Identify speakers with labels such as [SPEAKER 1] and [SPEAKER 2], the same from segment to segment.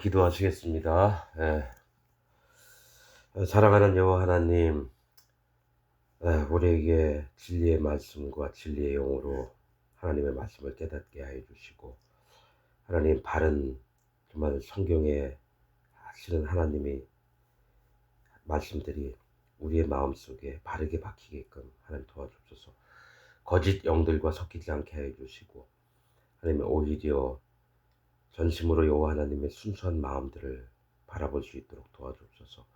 [SPEAKER 1] 기도하시겠습니다. 사랑하는 여호와 하나님, 우리에게 진리의 말씀과 진리의 영으로 하나님의 말씀을 깨닫게 하여 주시고, 하나님 바른 정말 성경에 하시는 하나님의 말씀들이 우리의 마음속에 바르게 박히게끔 하나님 도와주옵소서. 거짓 영들과 섞이지 않게 하여 주시고, 하나님 오히려 전심으로 여호와 하나님의 순수한 마음들을 바라볼 수 있도록 도와주옵소서.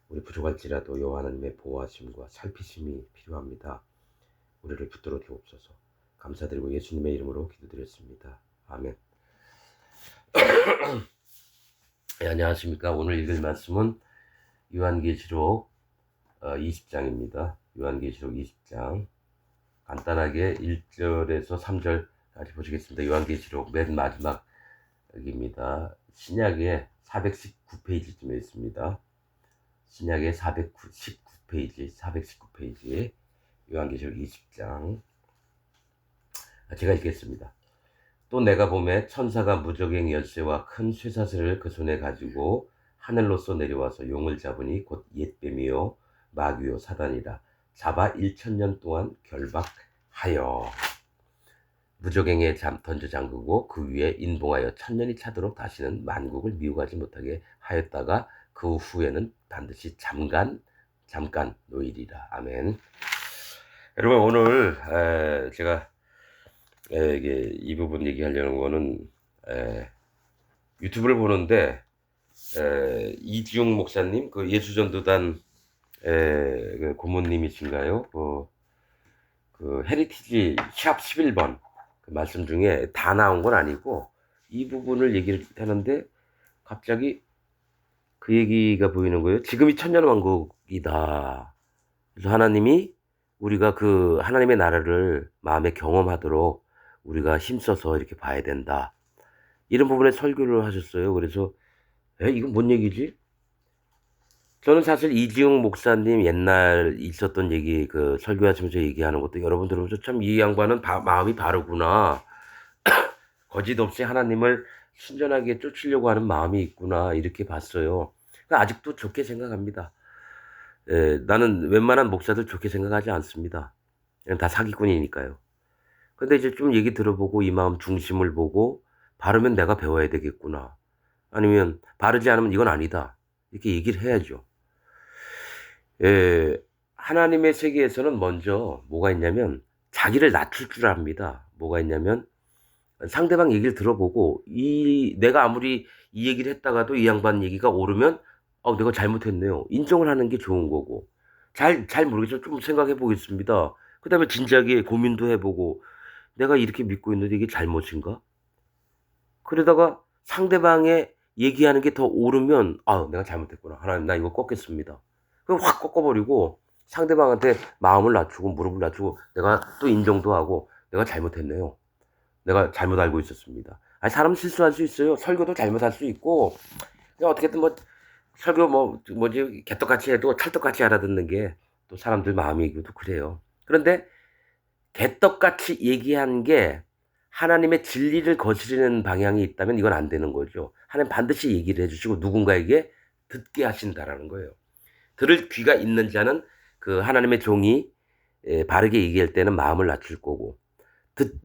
[SPEAKER 1] 우리 부족할지라도 여호와 하나님의 보호하심과 살피심이 필요합니다. 우리를 붙들어 주옵소서. 감사드리고 예수님의 이름으로 기도드렸습니다. 아멘. 안녕하십니까. 오늘 읽을 말씀은 요한계시록 20장입니다. 요한계시록 20장 간단하게 1절에서 3절까지 보시겠습니다. 요한계시록 맨 마지막입니다. 신약에 419페이지쯤에 있습니다. 신약의 419페이지 요한계시록 20장 제가 읽겠습니다. 또 내가 보매 천사가 무저갱 열쇠와 큰 쇠사슬을 그 손에 가지고 하늘로서 내려와서 용을 잡으니 곧 옛뱀이요 마귀요 사단이라 잡아 1000년 동안 결박하여 무저갱에 던져 잠그고 그 위에 인봉하여 1000년이 차도록 다시는 만국을 미혹하지 못하게 하였다가 그 후에는 반드시 잠깐 놓이리라. 아멘. 여러분, 오늘 제가 이 부분 얘기하려는 거는 유튜브를 보는데 이지용 목사님, 그 예수전도단 그 고모님이신가요? 그 헤리티지 샵 11번 그 말씀 중에 다 나온 건 아니고 이 부분을 얘기를 하는데 갑자기 그 얘기가 보이는 거예요. 지금이 천년왕국이다. 그래서 하나님이 우리가 그 하나님의 나라를 마음에 경험하도록 우리가 힘써서 이렇게 봐야 된다. 이런 부분에 설교를 하셨어요. 그래서 이건 뭔 얘기지? 저는 사실 이지용 목사님 옛날 있었던 얘기 그 설교하시면서 얘기하는 것도 여러분 들으면서 참 이 양반은 마음이 바르구나. 거짓 없이 하나님을 순전하게 쫓으려고 하는 마음이 있구나 이렇게 봤어요. 아직도 좋게 생각합니다. 나는 웬만한 목사들 좋게 생각하지 않습니다. 그냥 다 사기꾼이니까요. 근데 이제 좀 얘기 들어보고 이 마음 중심을 보고 바르면 내가 배워야 되겠구나. 아니면 바르지 않으면 이건 아니다. 이렇게 얘기를 해야죠. 하나님의 세계에서는 먼저 뭐가 있냐면 자기를 낮출 줄 압니다. 뭐가 있냐면 상대방 얘기를 들어보고 내가 아무리 이 얘기를 했다가도 이 양반 얘기가 옳으면 내가 잘못했네요. 인정을 하는 게 좋은 거고. 잘 모르겠어요. 좀 생각해 보겠습니다. 그다음에 진지하게 고민도 해보고 내가 이렇게 믿고 있는데 이게 잘못인가? 그러다가 상대방의 얘기하는 게 더 옳으면 내가 잘못했구나. 하나님 나 이거 꺾겠습니다. 그럼 확 꺾어버리고 상대방한테 마음을 낮추고 무릎을 낮추고 내가 또 인정도 하고 내가 잘못했네요. 내가 잘못 알고 있었습니다. 아니 사람 실수할 수 있어요. 설교도 잘못할 수 있고 어떻게든 설교 뭐지 개떡같이 해도 찰떡같이 알아듣는 게 또 사람들 마음이기도 그래요. 그런데 개떡같이 얘기한 게 하나님의 진리를 거스르는 방향이 있다면 이건 안 되는 거죠. 하나님 반드시 얘기를 해주시고 누군가에게 듣게 하신다라는 거예요. 들을 귀가 있는 자는 그 하나님의 종이 바르게 얘기할 때는 마음을 낮출 거고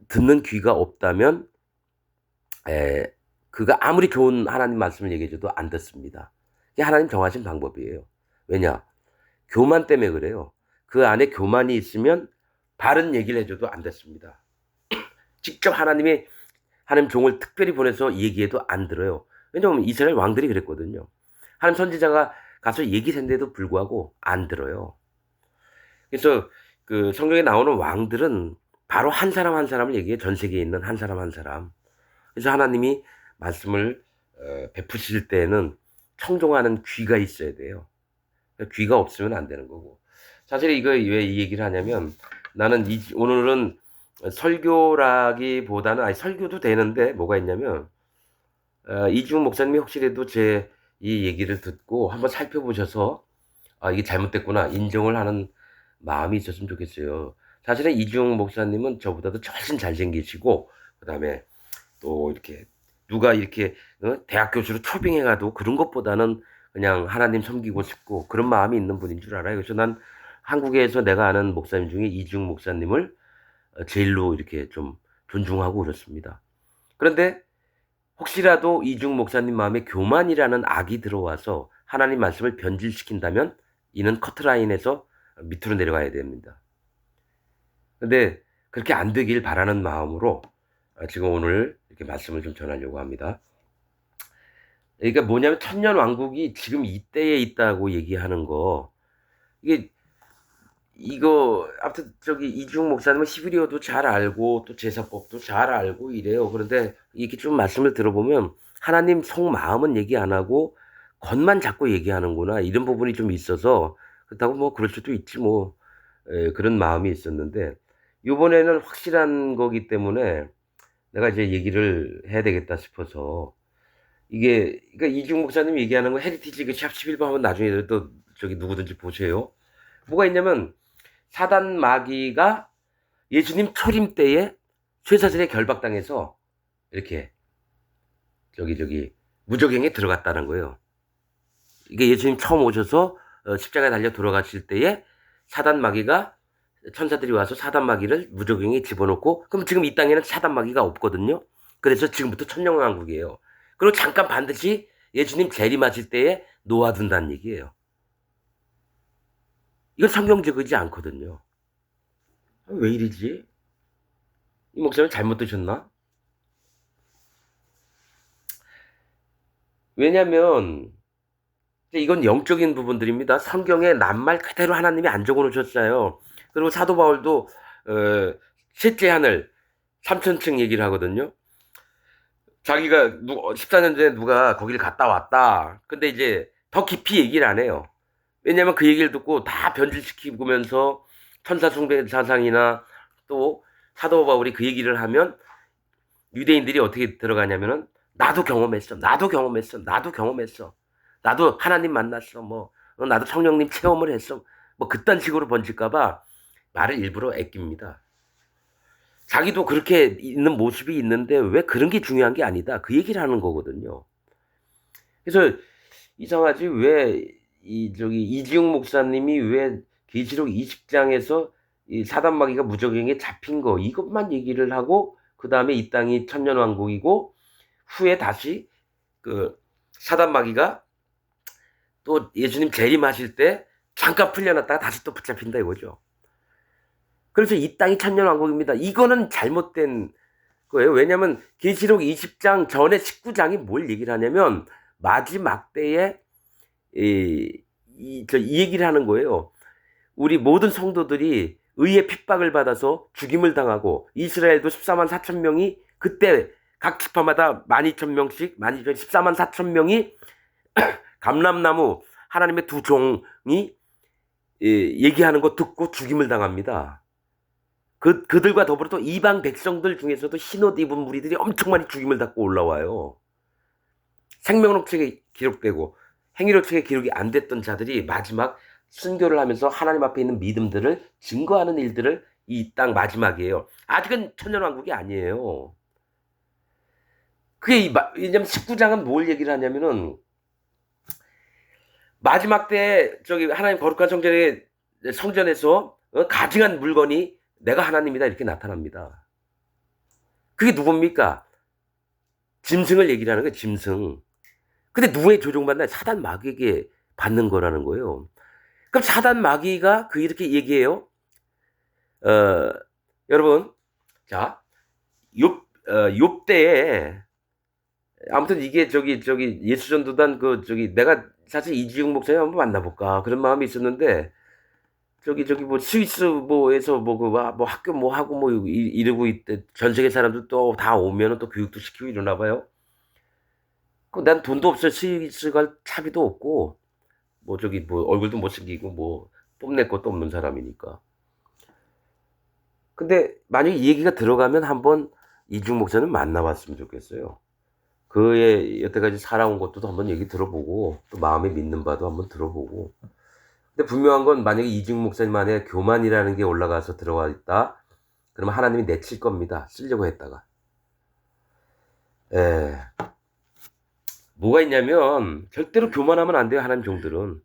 [SPEAKER 1] 듣는 귀가 없다면 그가 아무리 좋은 하나님 말씀을 얘기해줘도 안 듣습니다. 이게 하나님 정하신 방법이에요. 왜냐? 교만 때문에 그래요. 그 안에 교만이 있으면 바른 얘기를 해줘도 안 듣습니다. 직접 하나님 종을 특별히 보내서 얘기해도 안 들어요. 왜냐하면 이스라엘 왕들이 그랬거든요. 하나님 선지자가 가서 얘기했는데도 불구하고 안 들어요. 그래서 그 성경에 나오는 왕들은 바로 한 사람 한 사람을 얘기해. 전 세계에 있는 한 사람 한 사람. 그래서 하나님이 말씀을 베푸실 때에는 청종하는 귀가 있어야 돼요. 귀가 없으면 안 되는 거고. 사실 이거 왜 이 얘기를 하냐면 나는 오늘은 설교라기보다는 설교도 되는데 뭐가 있냐면 이지용 목사님이 혹시라도 제 이 얘기를 듣고 한번 살펴보셔서 이게 잘못됐구나 인정을 하는 마음이 있었으면 좋겠어요. 사실은 이지용 목사님은 저보다도 훨씬 잘생기시고 그다음에 또 이렇게 누가 이렇게 대학 교수로 초빙해가도 그런 것보다는 그냥 하나님 섬기고 싶고 그런 마음이 있는 분인 줄 알아요. 그래서 난 한국에서 내가 아는 목사님 중에 이중 목사님을 제일로 이렇게 좀 존중하고 그렇습니다. 그런데 혹시라도 이중 목사님 마음에 교만이라는 악이 들어와서 하나님 말씀을 변질시킨다면 이는 커트라인에서 밑으로 내려가야 됩니다. 근데 그렇게 안 되길 바라는 마음으로 지금 오늘 이렇게 말씀을 좀 전하려고 합니다. 그러니까 뭐냐면 천년 왕국이 지금 이때에 있다고 얘기하는 거 이게 이거 아무튼 저기 이중 목사님은 히브리어도 잘 알고 또 제사법도 잘 알고 이래요. 그런데 이렇게 좀 말씀을 들어보면 하나님 속마음은 얘기 안 하고 겉만 자꾸 얘기하는구나 이런 부분이 좀 있어서 그렇다고 뭐 그럴 수도 있지 뭐 그런 마음이 있었는데 요번에는 확실한 거기 때문에 내가 이제 얘기를 해야 되겠다 싶어서 이게 그러니까 이중 목사님이 얘기하는 거 헤리티지 그 샵 11번 하면 나중에 또 저기 누구든지 보세요. 뭐가 있냐면 사단 마귀가 예수님 초림 때에 쇠사슬에 결박당해서 이렇게 저기 무적행에 들어갔다는 거예요. 이게 예수님 처음 오셔서 십자가에 달려 돌아가실 때에 사단 마귀가 천사들이 와서 사단 마귀를 무적행에 집어넣고 그럼 지금 이 땅에는 사단 마귀가 없거든요. 그래서 지금부터 천년왕국이에요. 그리고 잠깐 반드시 예수님 재림하실 때에 놓아둔다는 얘기예요. 이건 성경적이지 않거든요. 왜 이러지? 이 목사님 잘못 드셨나? 왜냐면 이건 영적인 부분들입니다. 성경에 낱말 그대로 하나님이 안 적어 놓으셨어요. 그리고 사도 바울도 셋째 하늘 3000층 얘기를 하거든요. 자기가 14년 전에 누가 거기를 갔다 왔다. 근데 이제 더 깊이 얘기를 안 해요. 왜냐면 그 얘기를 듣고 다 변질시키면서 천사 숭배 사상이나 또 사도 바울이 그 얘기를 하면 유대인들이 어떻게 들어가냐면은 나도 경험했어. 나도 경험했어. 나도 경험했어. 나도 하나님 만났어. 뭐 나도 성령님 체험을 했어. 뭐 그딴 식으로 번질까봐 말을 일부러 아낍니다. 자기도 그렇게 있는 모습이 있는데 왜 그런 게 중요한 게 아니다. 그 얘기를 하는 거거든요. 그래서 이상하지 왜 이 저기 이지용 목사님이 왜 계시록 20장에서 이 사단마귀가 무적행에 잡힌 거 이것만 얘기를 하고 그 다음에 이 땅이 천년왕국이고 후에 다시 그 사단마귀가 또 예수님 재림하실 때 잠깐 풀려났다가 다시 또 붙잡힌다 이거죠. 그래서 이 땅이 천년왕국입니다. 이거는 잘못된 거예요. 왜냐하면 계시록 20장 전에 19장이 뭘 얘기를 하냐면 마지막 때에 이 얘기를 하는 거예요. 우리 모든 성도들이 의의 핍박을 받아서 죽임을 당하고 이스라엘도 14만 4천 명이 그때 각 지파마다 12,000명씩 14만 4천 명이 감람나무 하나님의 두 종이 얘기하는 거 듣고 죽임을 당합니다. 그들과 더불어 또 이방 백성들 중에서도 흰옷 입은 무리들이 엄청 많이 죽임을 당고 올라와요. 생명록 책에 기록되고 행위록 책에 기록이 안 됐던 자들이 마지막 순교를 하면서 하나님 앞에 있는 믿음들을 증거하는 일들을 이 땅 마지막이에요. 아직은 천년왕국이 아니에요. 그게 왜냐면 19장은 뭘 얘기를 하냐면은 마지막 때 저기 하나님 거룩한 성전에서 가증한 물건이 내가 하나님이다 이렇게 나타납니다. 그게 누굽니까? 짐승을 얘기를 하는 거예요. 짐승. 근데 누구의 조종받나? 사단 마귀에게 받는 거라는 거예요. 그럼 사단 마귀가 이렇게 얘기해요. 여러분, 자, 욥때에 아무튼 이게 저기 예수전도단 내가 사실 이지용 목사님 한번 만나볼까 그런 마음이 있었는데 뭐 스위스 뭐에서 뭐 학교 뭐 하고 뭐 이러고 있대. 전 세계 사람들 또 다 오면은 또 교육도 시키고 이러나 봐요. 난 돈도 없어. 스위스 갈 차비도 없고 뭐 뭐 얼굴도 못생기고 뭐 뽐낼 것도 없는 사람이니까. 근데 만약에 이 얘기가 들어가면 한번 이중 목사님 만나봤으면 좋겠어요. 그의 여태까지 살아온 것도 한번 얘기 들어보고 또 마음에 믿는 바도 한번 들어보고. 근데 분명한 건 만약에 이중 목사님 안에 교만이라는 게 올라가서 들어와 있다. 그러면 하나님이 내칠 겁니다. 쓰려고 했다가. 에, 뭐가 있냐면 절대로 교만하면 안 돼요. 하나님 종들은.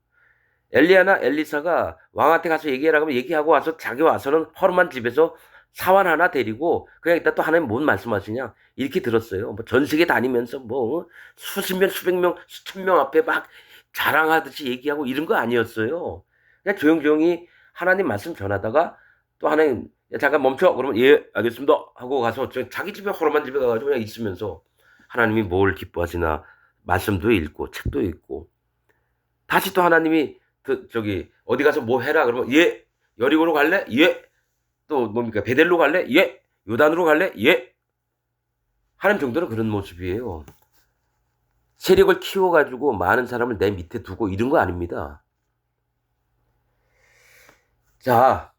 [SPEAKER 1] 엘리야나 엘리사가 왕한테 가서 얘기하라고 하면 얘기하고 와서 자기 와서는 허름한 집에서 사환 하나 데리고 그냥 이따 또 하나님 뭔 말씀하시냐 이렇게 들었어요. 뭐 전 세계 다니면서 뭐 수십 명, 수백 명, 수천 명 앞에 막 자랑하듯이 얘기하고 이런 거 아니었어요. 그냥 조용조용히 하나님 말씀 전하다가 또 하나님 야, 잠깐 멈춰 그러면 예 알겠습니다 하고 가서 자기 집에 허름한 집에 가가지고 그냥 있으면서 하나님이 뭘 기뻐하시나 말씀도 읽고 책도 읽고 다시 또 하나님이 저기 어디 가서 뭐 해라 그러면 예 여리고로 갈래 예 또 뭡니까 베델로 갈래 예 요단으로 갈래 예 하는 정도는 그런 모습이에요. 세력을 키워가지고 많은 사람을 내 밑에 두고 이런 거 아닙니다. 자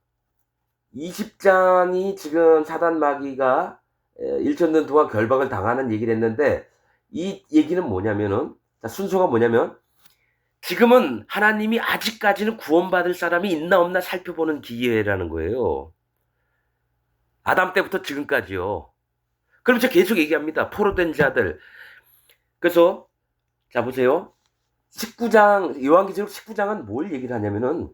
[SPEAKER 1] 20장이 지금 사단 마귀가 1천년 동안 결박을 당하는 얘기를 했는데 이 얘기는 뭐냐면은 순서가 뭐냐면 지금은 하나님이 아직까지는 구원받을 사람이 있나 없나 살펴보는 기회라는 거예요. 아담 때부터 지금까지요. 그러면서 계속 얘기합니다. 포로된 자들. 그래서 자 보세요. 19장 요한계시록 19장은 뭘 얘기를 하냐면은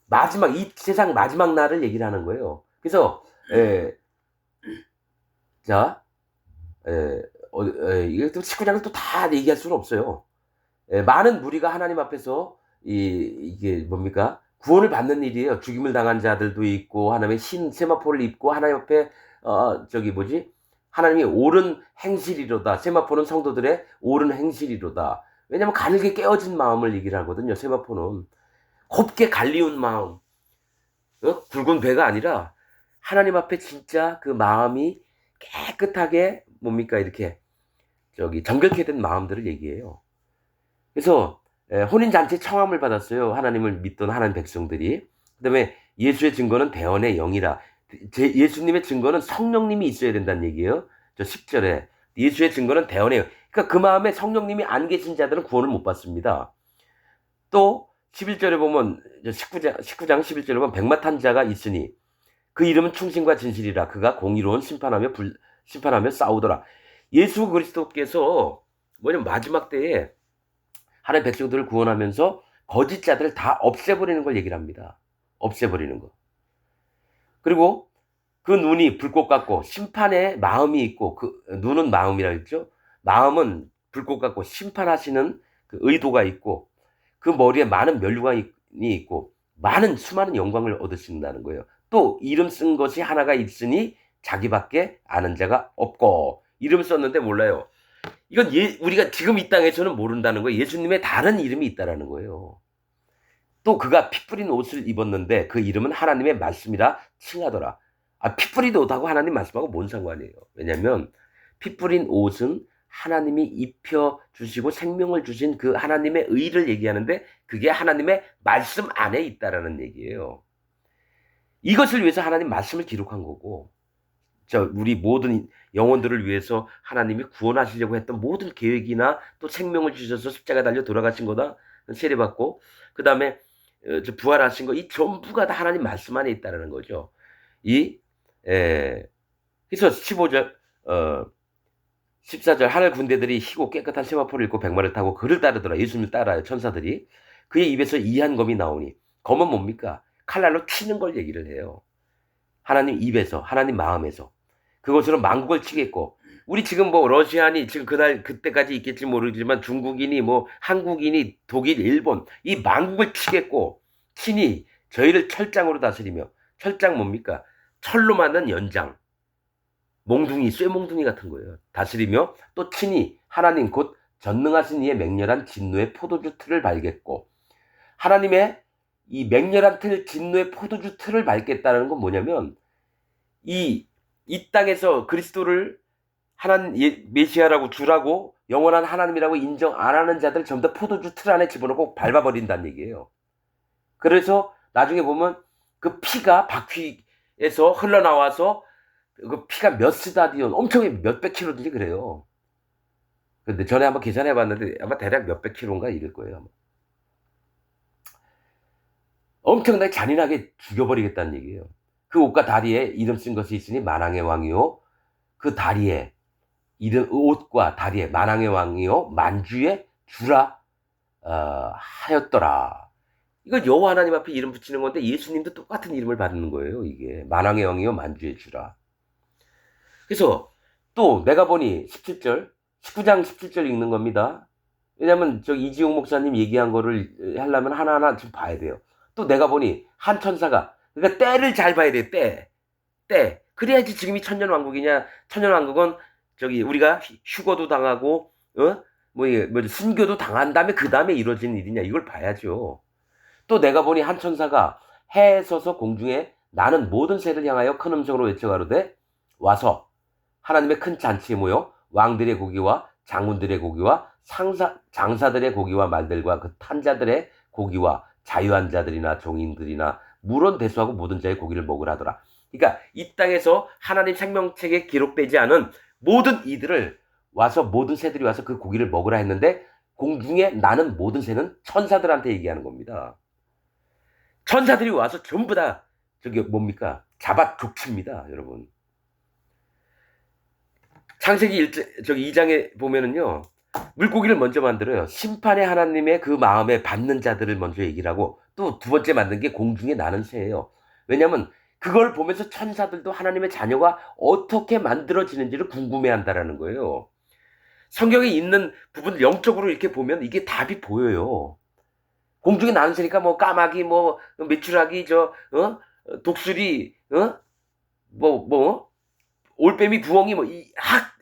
[SPEAKER 1] 마지막 이 세상 마지막 날을 얘기를 하는 거예요. 그래서 자 이게 또 19장을 또 다 얘기할 수는 없어요. 많은 무리가 하나님 앞에서 이게 뭡니까? 구원을 받는 일이에요. 죽임을 당한 자들도 있고 하나님의 신 세마포를 입고 하나님 앞에 저기 뭐지? 하나님이 옳은 행실이로다. 세마포는 성도들의 옳은 행실이로다. 왜냐하면 가늘게 깨어진 마음을 얘기를 하거든요. 세마포는 곱게 갈리운 마음, 굵은 배가 아니라 하나님 앞에 진짜 그 마음이 깨끗하게 뭡니까 이렇게 저기 정결케 된 마음들을 얘기해요. 그래서 혼인잔치 청함을 받았어요. 하나님을 믿던 하나님 백성들이. 그 다음에 예수의 증거는 대언의 영이라. 예수님의 증거는 성령님이 있어야 된다는 얘기예요. 저 10절에. 예수의 증거는 대언의 영. 그러니까 그 마음에 성령님이 안 계신 자들은 구원을 못 받습니다. 또 11절에 보면 19장 11절에 보면 백마탄 자가 있으니 그 이름은 충신과 진실이라. 그가 공의로운 심판하며 싸우더라. 예수 그리스도께서 뭐냐면 마지막 때에 하나님 백성들을 구원하면서 거짓 자들을 다 없애버리는 걸 얘기를 합니다. 없애버리는 거. 그리고 그 눈이 불꽃 같고 심판의 마음이 있고 그 눈은 마음이라 했죠. 마음은 불꽃 같고 심판하시는 그 의도가 있고 그 머리에 많은 면류관이 있고 많은 수많은 영광을 얻으신다는 거예요. 또 이름 쓴 것이 하나가 있으니 자기밖에 아는 자가 없고 이름 썼는데 몰라요. 이건 우리가 지금 이 땅에서는 모른다는 거예요. 예수님의 다른 이름이 있다라는 거예요. 또 그가 피 뿌린 옷을 입었는데 그 이름은 하나님의 말씀이라 칭하더라. 피 뿌린 옷하고 하나님 말씀하고 뭔 상관이에요? 왜냐하면 피 뿌린 옷은 하나님이 입혀주시고 생명을 주신 그 하나님의 의를 얘기하는데 그게 하나님의 말씀 안에 있다라는 얘기예요. 이것을 위해서 하나님 말씀을 기록한 거고 우리 모든 영혼들을 위해서 하나님이 구원하시려고 했던 모든 계획이나 또 생명을 주셔서 십자가 달려 돌아가신 거다 세례받고 그 다음에 부활하신 거 이 전부가 다 하나님 말씀 안에 있다는 거죠. 그래서 15절 14절 하늘 군대들이 희고 깨끗한 세마포를 입고 백마를 타고 그를 따르더라. 예수님을 따라요. 천사들이. 그의 입에서 이한 검이 나오니 검은 뭡니까? 칼날로 치는 걸 얘기를 해요. 하나님 입에서 하나님 마음에서 그것으로 만국을 치겠고 우리 지금 뭐 러시아니 지금 그때까지 있겠지 모르지만 중국인이 뭐 한국인이 독일 일본 이 만국을 치겠고 친히 저희를 철장으로 다스리며 철장 뭡니까? 철로 만든 연장 몽둥이 쇠몽둥이 같은 거예요. 다스리며 또 친히 하나님 곧 전능하신 이의 맹렬한 진노의 포도주 틀을 밟겠고 하나님의 이 맹렬한 틀 진노의 포도주 틀을 밟겠다는 건 뭐냐면 이 땅에서 그리스도를 하나님 메시아라고 주라고 영원한 하나님이라고 인정 안 하는 자들 전부 다 포도주 틀 안에 집어넣고 밟아버린다는 얘기예요. 그래서 나중에 보면 그 피가 바퀴에서 흘러나와서 그 피가 몇 스타디온 엄청 몇백 킬로든지 그래요. 근데 전에 한번 계산해봤는데 아마 대략 몇백 킬로인가 이럴 거예요. 아마. 엄청나게 잔인하게 죽여버리겠다는 얘기예요. 그 옷과 다리에 이름 쓴 것이 있으니 만왕의 왕이요 그 다리에 이른 옷과 다리에 만왕의 왕이요 만주의 주라 하였더라. 이거 여호와 하나님 앞에 이름 붙이는 건데 예수님도 똑같은 이름을 받는 거예요. 이게 만왕의 왕이요 만주의 주라. 그래서 또 내가 보니 17절 19장 17절 읽는 겁니다. 왜냐면 저 이지용 목사님 얘기한 거를 하려면 하나하나 좀 봐야 돼요. 또 내가 보니 한 천사가 그러니까 때를 잘 봐야 돼. 때. 그래야지 지금이 천년왕국이냐. 천년왕국은 저기 우리가 휴거도 당하고 뭐 순교도 당한 다음에 그 다음에 이루어진 일이냐. 이걸 봐야죠. 또 내가 보니 한 천사가 해에 서서 공중에 나는 모든 새를 향하여 큰 음성으로 외쳐가로되 와서 하나님의 큰 잔치에 모여 왕들의 고기와 장군들의 고기와 장사들의 고기와 말들과 그 탄자들의 고기와 자유한 자들이나 종인들이나 물론 대수하고 모든 자의 고기를 먹으라 하더라. 그러니까 이 땅에서 하나님 생명책에 기록되지 않은 모든 이들을 와서 모든 새들이 와서 그 고기를 먹으라 했는데 공중에 나는 모든 새는 천사들한테 얘기하는 겁니다. 천사들이 와서 전부 다 저기 뭡니까? 잡아 족칩니다, 여러분. 창세기 2장에 보면은요. 물고기를 먼저 만들어요. 심판의 하나님의 그 마음에 받는 자들을 먼저 얘기를 하고 또 두 번째 만든 게 공중에 나는 새예요. 왜냐하면 그걸 보면서 천사들도 하나님의 자녀가 어떻게 만들어지는지를 궁금해한다라는 거예요. 성경에 있는 부분을 영적으로 이렇게 보면 이게 답이 보여요. 공중에 나는 새니까 뭐 까마귀, 뭐 메추라기, 독수리, 올빼미, 부엉이,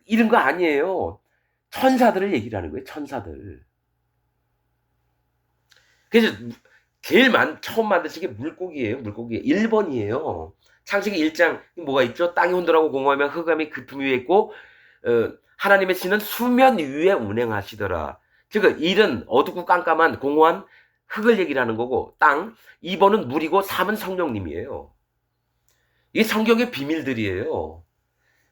[SPEAKER 1] 이런 거 아니에요. 천사들을 얘기를 하는 거예요. 천사들. 그래서 제일 처음 만드신 게 물고기예요. 물고기. 1번이에요. 창세기 1장 뭐가 있죠? 땅이 혼돈하고 공허하며 흑암이 그품 위에 있고 하나님의 신은 수면 위에 운행하시더라. 즉 일은 어둡고 깜깜한 공허한 흙을 얘기를 하는 거고 땅. 2번은 물이고 3은 성령님이에요. 이게 성경의 비밀들이에요.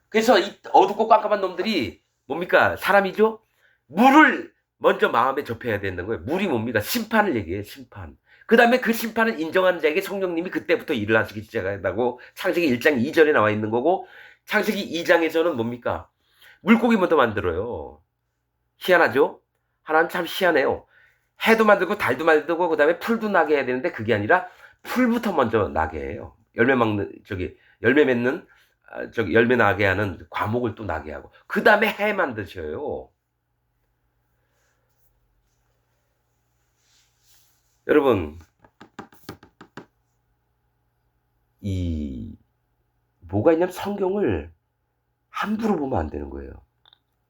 [SPEAKER 1] 그래서 이 어둡고 깜깜한 놈들이 뭡니까? 사람이죠? 물을 먼저 마음에 접해야 되는 거예요. 물이 뭡니까? 심판을 얘기해요. 심판. 그 다음에 그 심판을 인정하는 자에게 성령님이 그때부터 일을 하시기 시작한다고 창세기 1장 2절에 나와 있는 거고 창세기 2장에서는 뭡니까? 물고기 먼저 만들어요. 희한하죠? 하나님 참 희한해요. 해도 만들고 달도 만들고 그 다음에 풀도 나게 해야 되는데 그게 아니라 풀부터 먼저 나게 해요. 열매 맺는 열매 나게 하는 과목을 또 나게 하고 그 다음에 해 만드셔요. 여러분 뭐가 있냐면 성경을 함부로 보면 안 되는 거예요.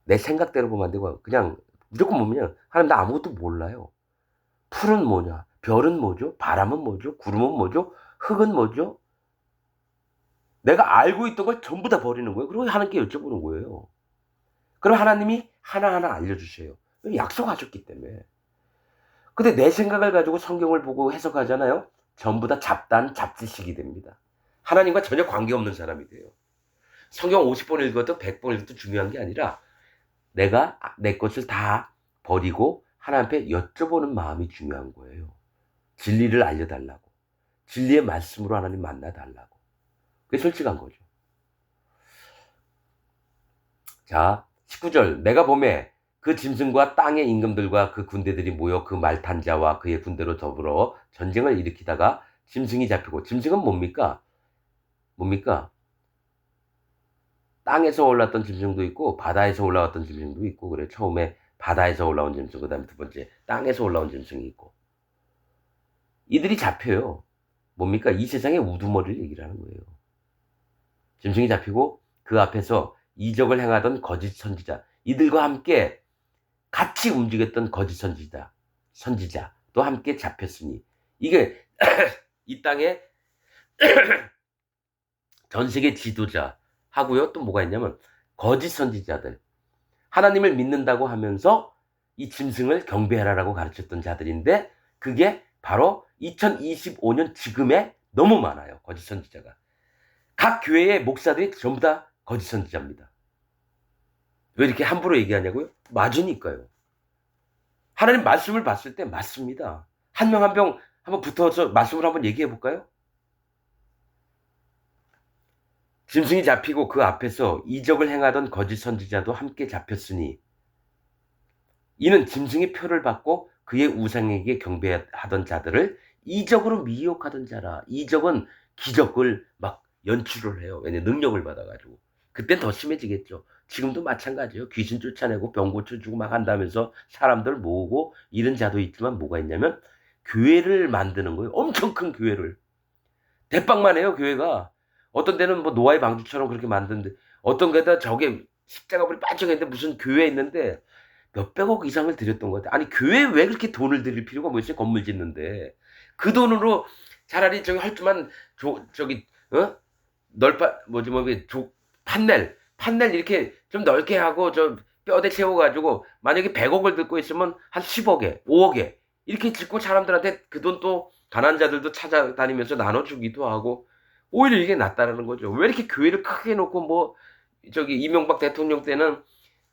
[SPEAKER 1] 내 생각대로 보면 안 되고 그냥 무조건 보면 하나님 나 아무것도 몰라요. 풀은 뭐냐? 별은 뭐죠? 바람은 뭐죠? 구름은 뭐죠? 흙은 뭐죠? 내가 알고 있던 걸 전부 다 버리는 거예요. 그리고 하나님께 여쭤보는 거예요. 그럼 하나님이 하나하나 알려주셔요. 약속하셨기 때문에. 근데 내 생각을 가지고 성경을 보고 해석하잖아요. 전부 다 잡지식이 됩니다. 하나님과 전혀 관계없는 사람이 돼요. 성경 50번 읽어도 100번 읽어도 중요한 게 아니라 내가 내 것을 다 버리고 하나님께 여쭤보는 마음이 중요한 거예요. 진리를 알려달라고. 진리의 말씀으로 하나님 만나달라고. 그게 솔직한 거죠. 자, 19절. 내가 보매 그 짐승과 땅의 임금들과 그 군대들이 모여 그 말 탄 자와 그의 군대로 더불어 전쟁을 일으키다가 짐승이 잡히고 짐승은 뭡니까? 땅에서 올라왔던 짐승도 있고 바다에서 올라왔던 짐승도 있고 그래. 처음에 바다에서 올라온 짐승, 그 다음에 두 번째 땅에서 올라온 짐승이 있고 이들이 잡혀요. 뭡니까? 이 세상의 우두머리를 얘기를 하는 거예요. 짐승이 잡히고 그 앞에서 이적을 행하던 거짓 선지자, 이들과 함께 같이 움직였던 거짓 선지자도 함께 잡혔으니 이게 이 땅에 전 세계 지도자 하고요. 또 뭐가 있냐면 거짓 선지자들, 하나님을 믿는다고 하면서 이 짐승을 경배하라라고 가르쳤던 자들인데 그게 바로 2025년 지금에 너무 많아요. 거짓 선지자가. 각 교회의 목사들이 전부 다 거짓 선지자입니다. 왜 이렇게 함부로 얘기하냐고요? 맞으니까요. 하나님 말씀을 봤을 때 맞습니다. 한 명 한 명 한번 붙어서 말씀을 한번 얘기해 볼까요? 짐승이 잡히고 그 앞에서 이적을 행하던 거짓 선지자도 함께 잡혔으니 이는 짐승의 표를 받고 그의 우상에게 경배하던 자들을 이적으로 미혹하던 자라. 이적은 기적을 막 연출을 해요. 왜냐 능력을 받아가지고. 그땐 더 심해지겠죠. 지금도 마찬가지예요. 귀신 쫓아내고 병 고쳐주고 막 한다면서 사람들 모으고 이런 자도 있지만 뭐가 있냐면 교회를 만드는 거예요. 엄청 큰 교회를. 대빵만 해요, 교회가. 어떤 데는 뭐 노아의 방주처럼 그렇게 만드는데 어떤 데다 저게 십자가불이 반짝이는데 무슨 교회 있는데 몇백억 이상을 들였던 것 같아요. 아니 교회에 왜 그렇게 돈을 들일 필요가 뭐 있어요? 건물 짓는데. 그 돈으로 차라리 저기 헐주만 저기 널파 뭐지 판넬 이렇게 좀 넓게 하고 저 뼈대 채워가지고 만약에 100억을 듣고 있으면 한 10억에 5억에 이렇게 짓고 사람들한테 그 돈 또 가난한 자들도 찾아다니면서 나눠주기도 하고 오히려 이게 낫다라는 거죠. 왜 이렇게 교회를 크게 놓고 뭐 저기 이명박 대통령 때는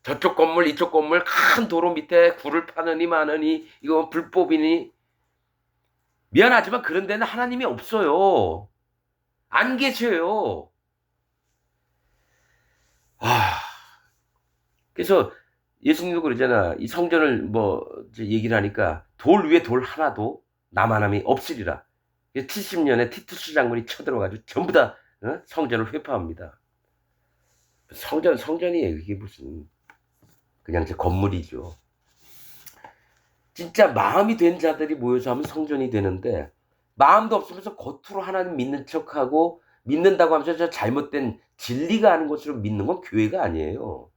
[SPEAKER 1] 저쪽 건물 이쪽 건물 큰 도로 밑에 굴을 파느니 마느니 이거 불법이니 미안하지만 그런 데는 하나님이 없어요. 안 계셔요. 아, 그래서 예수님도 그러잖아. 이 성전을 뭐 이제 얘기를 하니까 돌 위에 돌 하나도 남아남이 없으리라. 70년에 티투스 장군이 쳐들어가지고 전부 다 성전을 회파합니다. 성전이에요. 이게 무슨 그냥 제 건물이죠. 진짜 마음이 된 자들이 모여서 하면 성전이 되는데 마음도 없으면서 겉으로 하나님 믿는 척하고 믿는다고 하면서 저 잘못된 진리가 아닌 것으로 믿는 건 교회가 아니에요.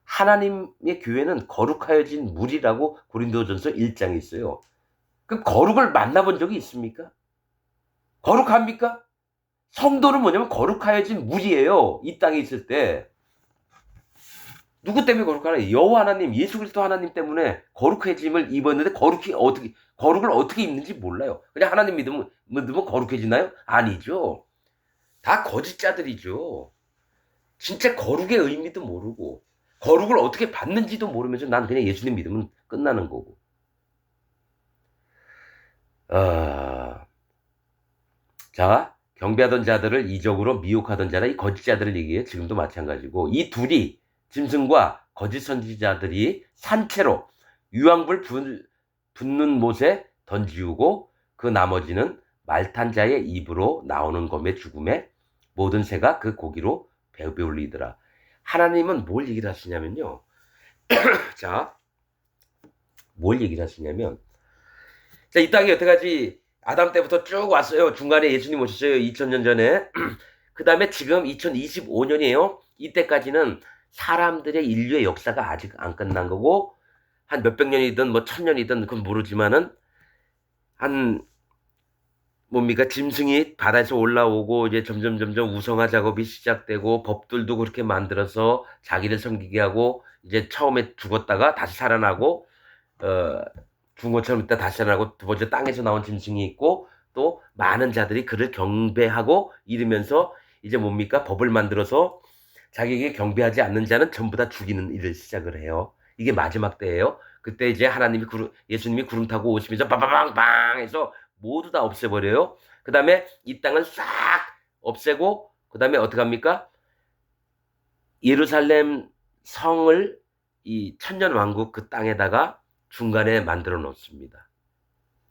[SPEAKER 1] 하나님의 교회는 거룩하여진 물이라고 고린도전서 1장에 있어요. 그 거룩을 만나본 적이 있습니까? 거룩합니까? 성도는 뭐냐면 거룩하여진 물이에요. 이 땅에 있을 때. 누구 때문에 거룩하나? 여호와 하나님, 예수 그리스도 하나님 때문에 거룩해짐을 입었는데 거룩을 어떻게 입는지 몰라요. 그냥 하나님 믿으면 거룩해지나요? 아니죠. 다 거짓자들이죠. 진짜 거룩의 의미도 모르고 거룩을 어떻게 받는지도 모르면서 난 그냥 예수님 믿으면 끝나는 거고. 자, 경배하던 자들을 이적으로 미혹하던 자라 이 거짓자들을 얘기해요. 지금도 마찬가지고 이 둘이 짐승과 거짓 선지자들이 산채로 유황불 붙는 못에 던지우고 그 나머지는 말탄 자의 입으로 나오는 검의 죽음에 모든 새가 그 고기로 배울리더라. 하나님은 뭘 얘기를 하시냐면요. 자, 뭘 얘기를 하시냐면 자, 이 땅이 여태까지 아담 때부터 쭉 왔어요. 중간에 예수님 오셨어요. 2000년 전에. 그 다음에 지금 2025년이에요. 이때까지는 사람들의 인류의 역사가 아직 안 끝난 거고 한 몇백 년이든 뭐 1000년이든 그건 모르지만은 한 뭡니까 짐승이 바다에서 올라오고 이제 점점 우성화 작업이 시작되고 법들도 그렇게 만들어서 자기를 섬기게 하고 이제 처음에 죽었다가 다시 살아나고 죽은 것처럼 이따 다시 살아나고 두 번째 땅에서 나온 짐승이 있고 또 많은 자들이 그를 경배하고 이러면서 이제 뭡니까 법을 만들어서 자기에게 경배하지 않는 자는 전부 다 죽이는 일을 시작을 해요. 이게 마지막 때예요. 그때 이제 예수님이 구름 타고 오시면서 빠바방방 해서 모두 다 없애버려요. 그 다음에 이 땅을 싹 없애고 그 다음에 어떻게 합니까? 예루살렘 성을 이 천년왕국 그 땅에다가 중간에 만들어 놓습니다.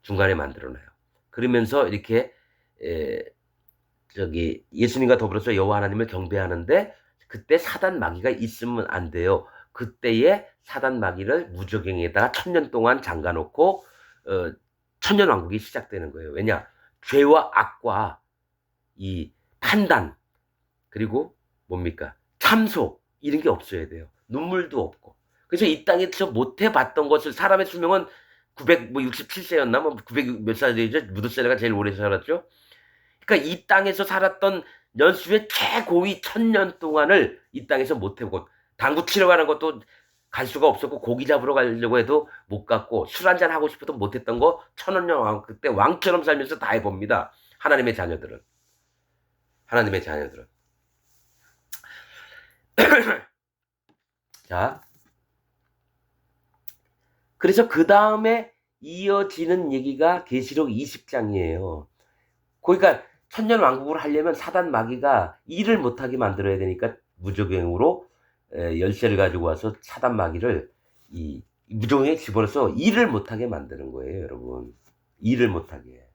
[SPEAKER 1] 중간에 만들어 놔요. 그러면서 이렇게 저기 예수님과 더불어서 여호와 하나님을 경배하는데 그때 사단 마귀가 있으면 안 돼요. 그때에 사단 마귀를 무적행에다가 1000년 동안 잠가놓고 천년왕국이 시작되는 거예요. 왜냐? 죄와 악과 이 판단 그리고 뭡니까? 참소 이런 게 없어야 돼요. 눈물도 없고. 그래서 이 땅에서 못 해봤던 것을 사람의 수명은 967세였나 뭐 900 몇 살이죠? 무드셀레가 제일 오래 살았죠. 그러니까 이 땅에서 살았던 연수의 최고위 1000년 동안을 이 땅에서 못 해보고 당구 치러 가는 것도 갈 수가 없었고 고기 잡으러 가려고 해도 못 갔고 술 한잔 하고 싶어도 못 했던 거 천원년 왕 그때 왕처럼 살면서 다 해봅니다. 하나님의 자녀들은. 하나님의 자녀들은. 자, 그래서 그 다음에 이어지는 얘기가 계시록 20장이에요. 그러니까 천년왕국을 하려면 사단 마귀가 일을 못하게 만들어야 되니까 무적행으로 열쇠를 가지고 와서 사단 마귀를 이 무적행에 집어넣어서 일을 못하게 만드는 거예요, 여러분. 일을 못하게.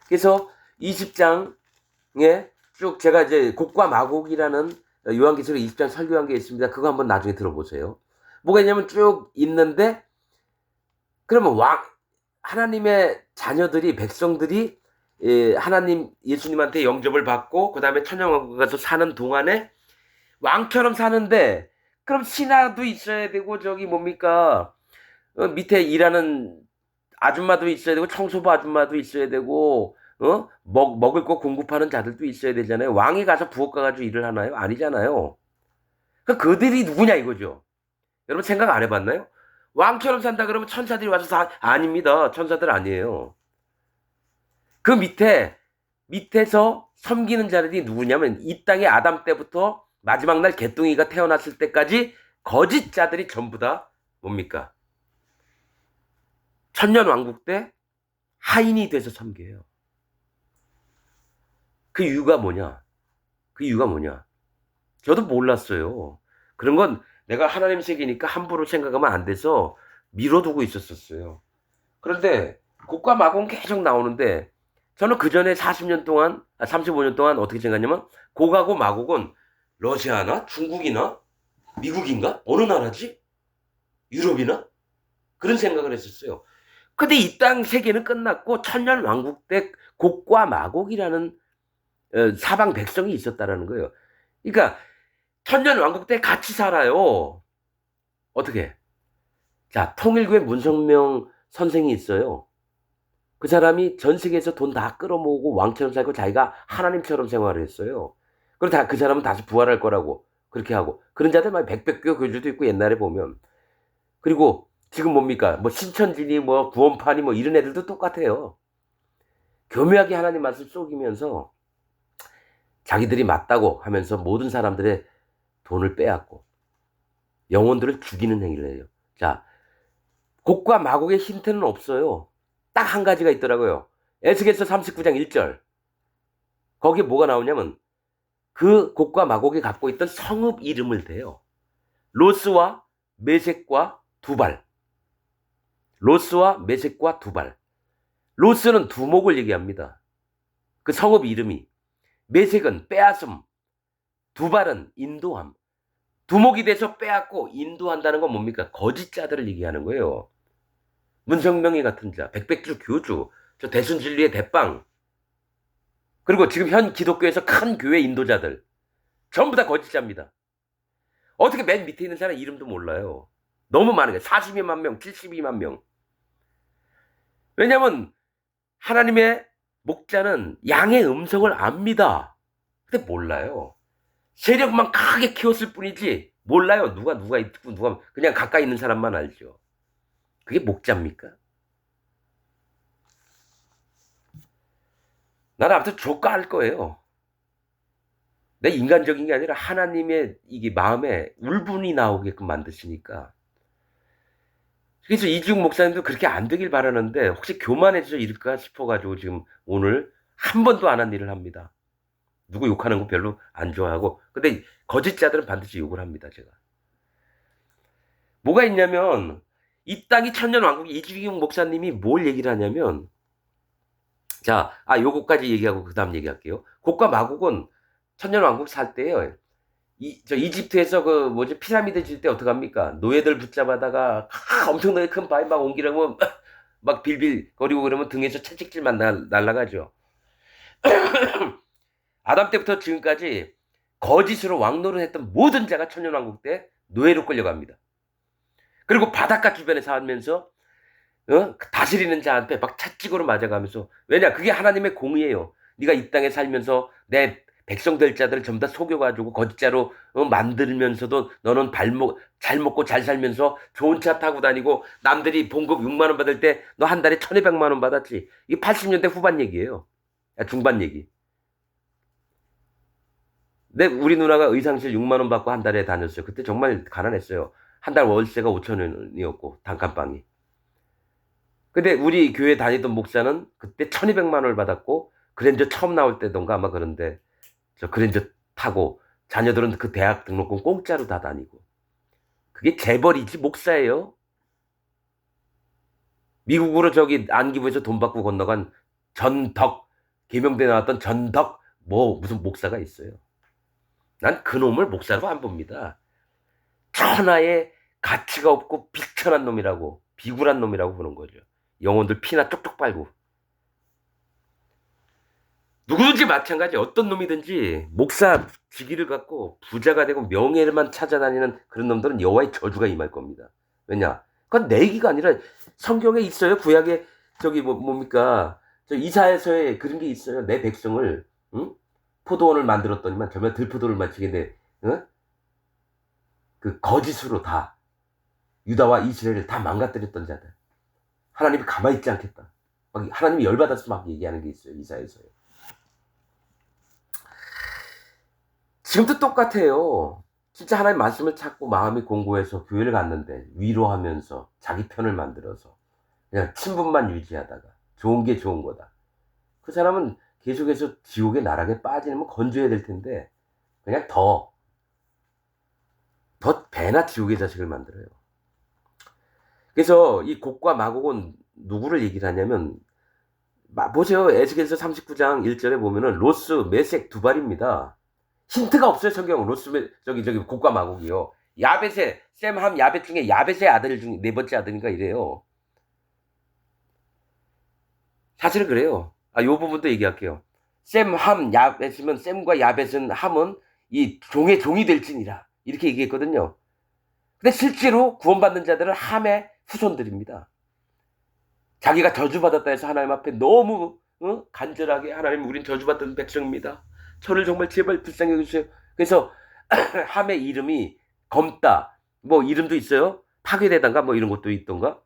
[SPEAKER 1] 그래서 20장에 쭉 제가 이제 곡과 마곡이라는 요한계시록 20장 설교한 게 있습니다. 그거 한번 나중에 들어보세요. 뭐가 있냐면 쭉 있는데, 그러면 하나님의 자녀들이, 백성들이 하나님 예수님한테 영접을 받고 그 다음에 천년왕국에 가서 사는 동안에 왕처럼 사는데, 그럼 신하도 있어야 되고 저기 뭡니까 밑에 일하는 아줌마도 있어야 되고 청소부 아줌마도 있어야 되고 먹을 거 공급하는 자들도 있어야 되잖아요. 왕이 가서 부엌 가가지고 일을 하나요? 아니잖아요. 그들이 누구냐 이거죠. 여러분 생각 안 해봤나요? 왕처럼 산다 그러면 천사들이 와서 아닙니다. 천사들 아니에요. 그 밑에서 섬기는 자들이 누구냐면 이 땅에 아담 때부터 마지막 날 개똥이가 태어났을 때까지 거짓 자들이 전부 다 뭡니까? 천년왕국 때 하인이 돼서 섬겨요. 그 이유가 뭐냐? 저도 몰랐어요. 그런 건 내가 하나님 세계니까 함부로 생각하면 안 돼서 미뤄두고 있었어요. 그런데 곡과 마곡은 계속 나오는데 저는 그 전에 40년 동안, 35년 동안 어떻게 생각하냐면 곡하고 마곡은 러시아나 중국이나 미국인가? 어느 나라지? 유럽이나? 그런 생각을 했었어요. 근데 이 땅 세계는 끝났고 천년왕국 때 곡과 마곡이라는 사방 백성이 있었다라는 거예요. 그러니까 천년왕국 때 같이 살아요. 어떻게? 자, 통일교회 문성명 선생이 있어요. 그 사람이 전 세계에서 돈 다 끌어모으고 왕처럼 살고 자기가 하나님처럼 생활을 했어요. 그리고 그 사람은 다시 부활할 거라고 그렇게 하고 그런 자들 막 백백교 교주도 있고 옛날에 보면. 그리고 지금 뭡니까? 뭐 신천지니 뭐 구원파니 뭐 이런 애들도 똑같아요. 교묘하게 하나님 말씀 쏘기면서 자기들이 맞다고 하면서 모든 사람들의 돈을 빼앗고 영혼들을 죽이는 행위를 해요. 자, 곡과 마곡의 힌트는 없어요. 딱 한 가지가 있더라고요. 에스겔서 39장 1절. 거기에 뭐가 나오냐면 그 곡과 마곡이 갖고 있던 성읍 이름을 대요. 로스와 메섹과 두발. 로스와 메섹과 두발. 로스는 두목을 얘기합니다. 그 성읍 이름이. 메섹은 빼앗음. 두발은 인도함. 두목이 돼서 빼앗고 인도한다는 건 뭡니까? 거짓자들을 얘기하는 거예요. 문성명이 같은 자, 백백주 교주, 저 대순진리의 대빵, 그리고 지금 현 기독교에서 큰 교회 인도자들 전부 다 거짓자입니다. 어떻게 맨 밑에 있는 사람 이름도 몰라요. 너무 많은 거예요. 42만 명, 72만 명. 왜냐하면 하나님의 목자는 양의 음성을 압니다. 근데 몰라요. 세력만 크게 키웠을 뿐이지 몰라요. 누가 있고 누가 그냥 가까이 있는 사람만 알죠. 그게 목자입니까? 나는 아무튼 조카할 거예요. 내 인간적인 게 아니라 하나님의 이게 마음에 울분이 나오게끔 만드시니까. 그래서 이지웅 목사님도 그렇게 안 되길 바라는데 혹시 교만해져 이럴까 싶어가지고 지금 오늘 한 번도 안 한 일을 합니다. 누구 욕하는 거 별로 안 좋아하고. 근데 거짓자들은 반드시 욕을 합니다, 제가. 뭐가 있냐면 이 땅이 천년왕국 이지웅 목사님이 뭘 얘기를 하냐면 자, 요거까지 얘기하고 그 다음 얘기할게요. 곡과 마곡은 천년왕국 살 때요. 이집트에서 피라미드 질 때 어떡합니까? 노예들 붙잡아다가 엄청나게 큰 바위 막 옮기려면 막 빌빌거리고 그러면 등에서 채찍질만 날라가죠. 아담 때부터 지금까지 거짓으로 왕노를 했던 모든 자가 천년왕국 때 노예로 끌려갑니다. 그리고 바닷가 주변에 살면서 다스리는 자한테 막 채찍으로 맞아가면서 왜냐 그게 하나님의 공의예요. 네가 이 땅에 살면서 내 백성 될 자들을 전부 다 속여가지고 거짓자로 만들면서도 너는 잘 먹고 잘 살면서 좋은 차 타고 다니고 남들이 봉급 6만 원 받을 때 너 한 달에 1,200만 원 받았지. 이게 80년대 후반 얘기예요. 중반 얘기. 우리 누나가 의상실 6만 원 받고 한 달에 다녔어요. 그때 정말 가난했어요. 한 달 월세가 5천 원이었고 단칸방이. 근데 우리 교회 다니던 목사는 그때 1,200만 원을 받았고 그랜저 처음 나올 때던가 아마 그런데 저 그랜저 타고 자녀들은 그 대학 등록금 공짜로 다 다니고. 그게 재벌이지 목사예요. 미국으로 저기 안기부에서 돈 받고 건너간 전덕, 계명대 나왔던 전덕 뭐 무슨 목사가 있어요. 난 그놈을 목사로 안 봅니다. 천하의 가치가 없고 비천한 놈이라고, 비굴한 놈이라고 보는 거죠. 영혼들 피나 쪽쪽 빨고. 누구든지 마찬가지, 어떤 놈이든지 목사 직위를 갖고 부자가 되고 명예를만 찾아다니는 그런 놈들은 여호와의 저주가 임할 겁니다. 왜냐? 그건 내 얘기가 아니라 성경에 있어요. 구약에 저기 뭡니까? 저 이사야서에 그런 게 있어요. 내 백성을, 응? 포도원을 만들었더니만 저면 들포도를 마치겠네. 응? 그 거짓으로 다 유다와 이스라엘을 다 망가뜨렸던 자들. 하나님이 가만히 있지 않겠다. 막 하나님이 열받아서 막 얘기하는 게 있어요. 이사야서에. 지금도 똑같아요. 진짜 하나님 말씀을 찾고 마음이 공고해서 교회를 갔는데 위로하면서 자기 편을 만들어서 그냥 친분만 유지하다가 좋은 게 좋은 거다. 그 사람은 계속해서 지옥의 나락에 빠지면 건져야 될 텐데 그냥 더 배나 지옥의 자식을 만들어요. 그래서 이 곡과 마곡은 누구를 얘기를 하냐면 보세요. 에스겔서 39장 1절에 보면은 로스, 메색 두 발입니다. 힌트가 없어요. 성경 로스 저기 곡과 마곡이요. 야벳의 셈, 함, 야벳 중에 야벳의 아들 중 네 번째 아들인가 이래요. 사실은 그래요. 요 부분도 얘기할게요. 셈, 함, 야벳이면 셈과 야벳은 함은 이 종의 종이 될지니라 이렇게 얘기했거든요. 근데 실제로 구원받는 자들은 함의 후손들입니다. 자기가 저주받았다 해서 하나님 앞에 너무 간절하게 하나님 우린 저주받은 백성입니다. 저를 정말 제발 불쌍히 여기주세요. 그래서 함의 이름이 검다 뭐 이름도 있어요. 파괴되던가 뭐 이런 것도 있던가.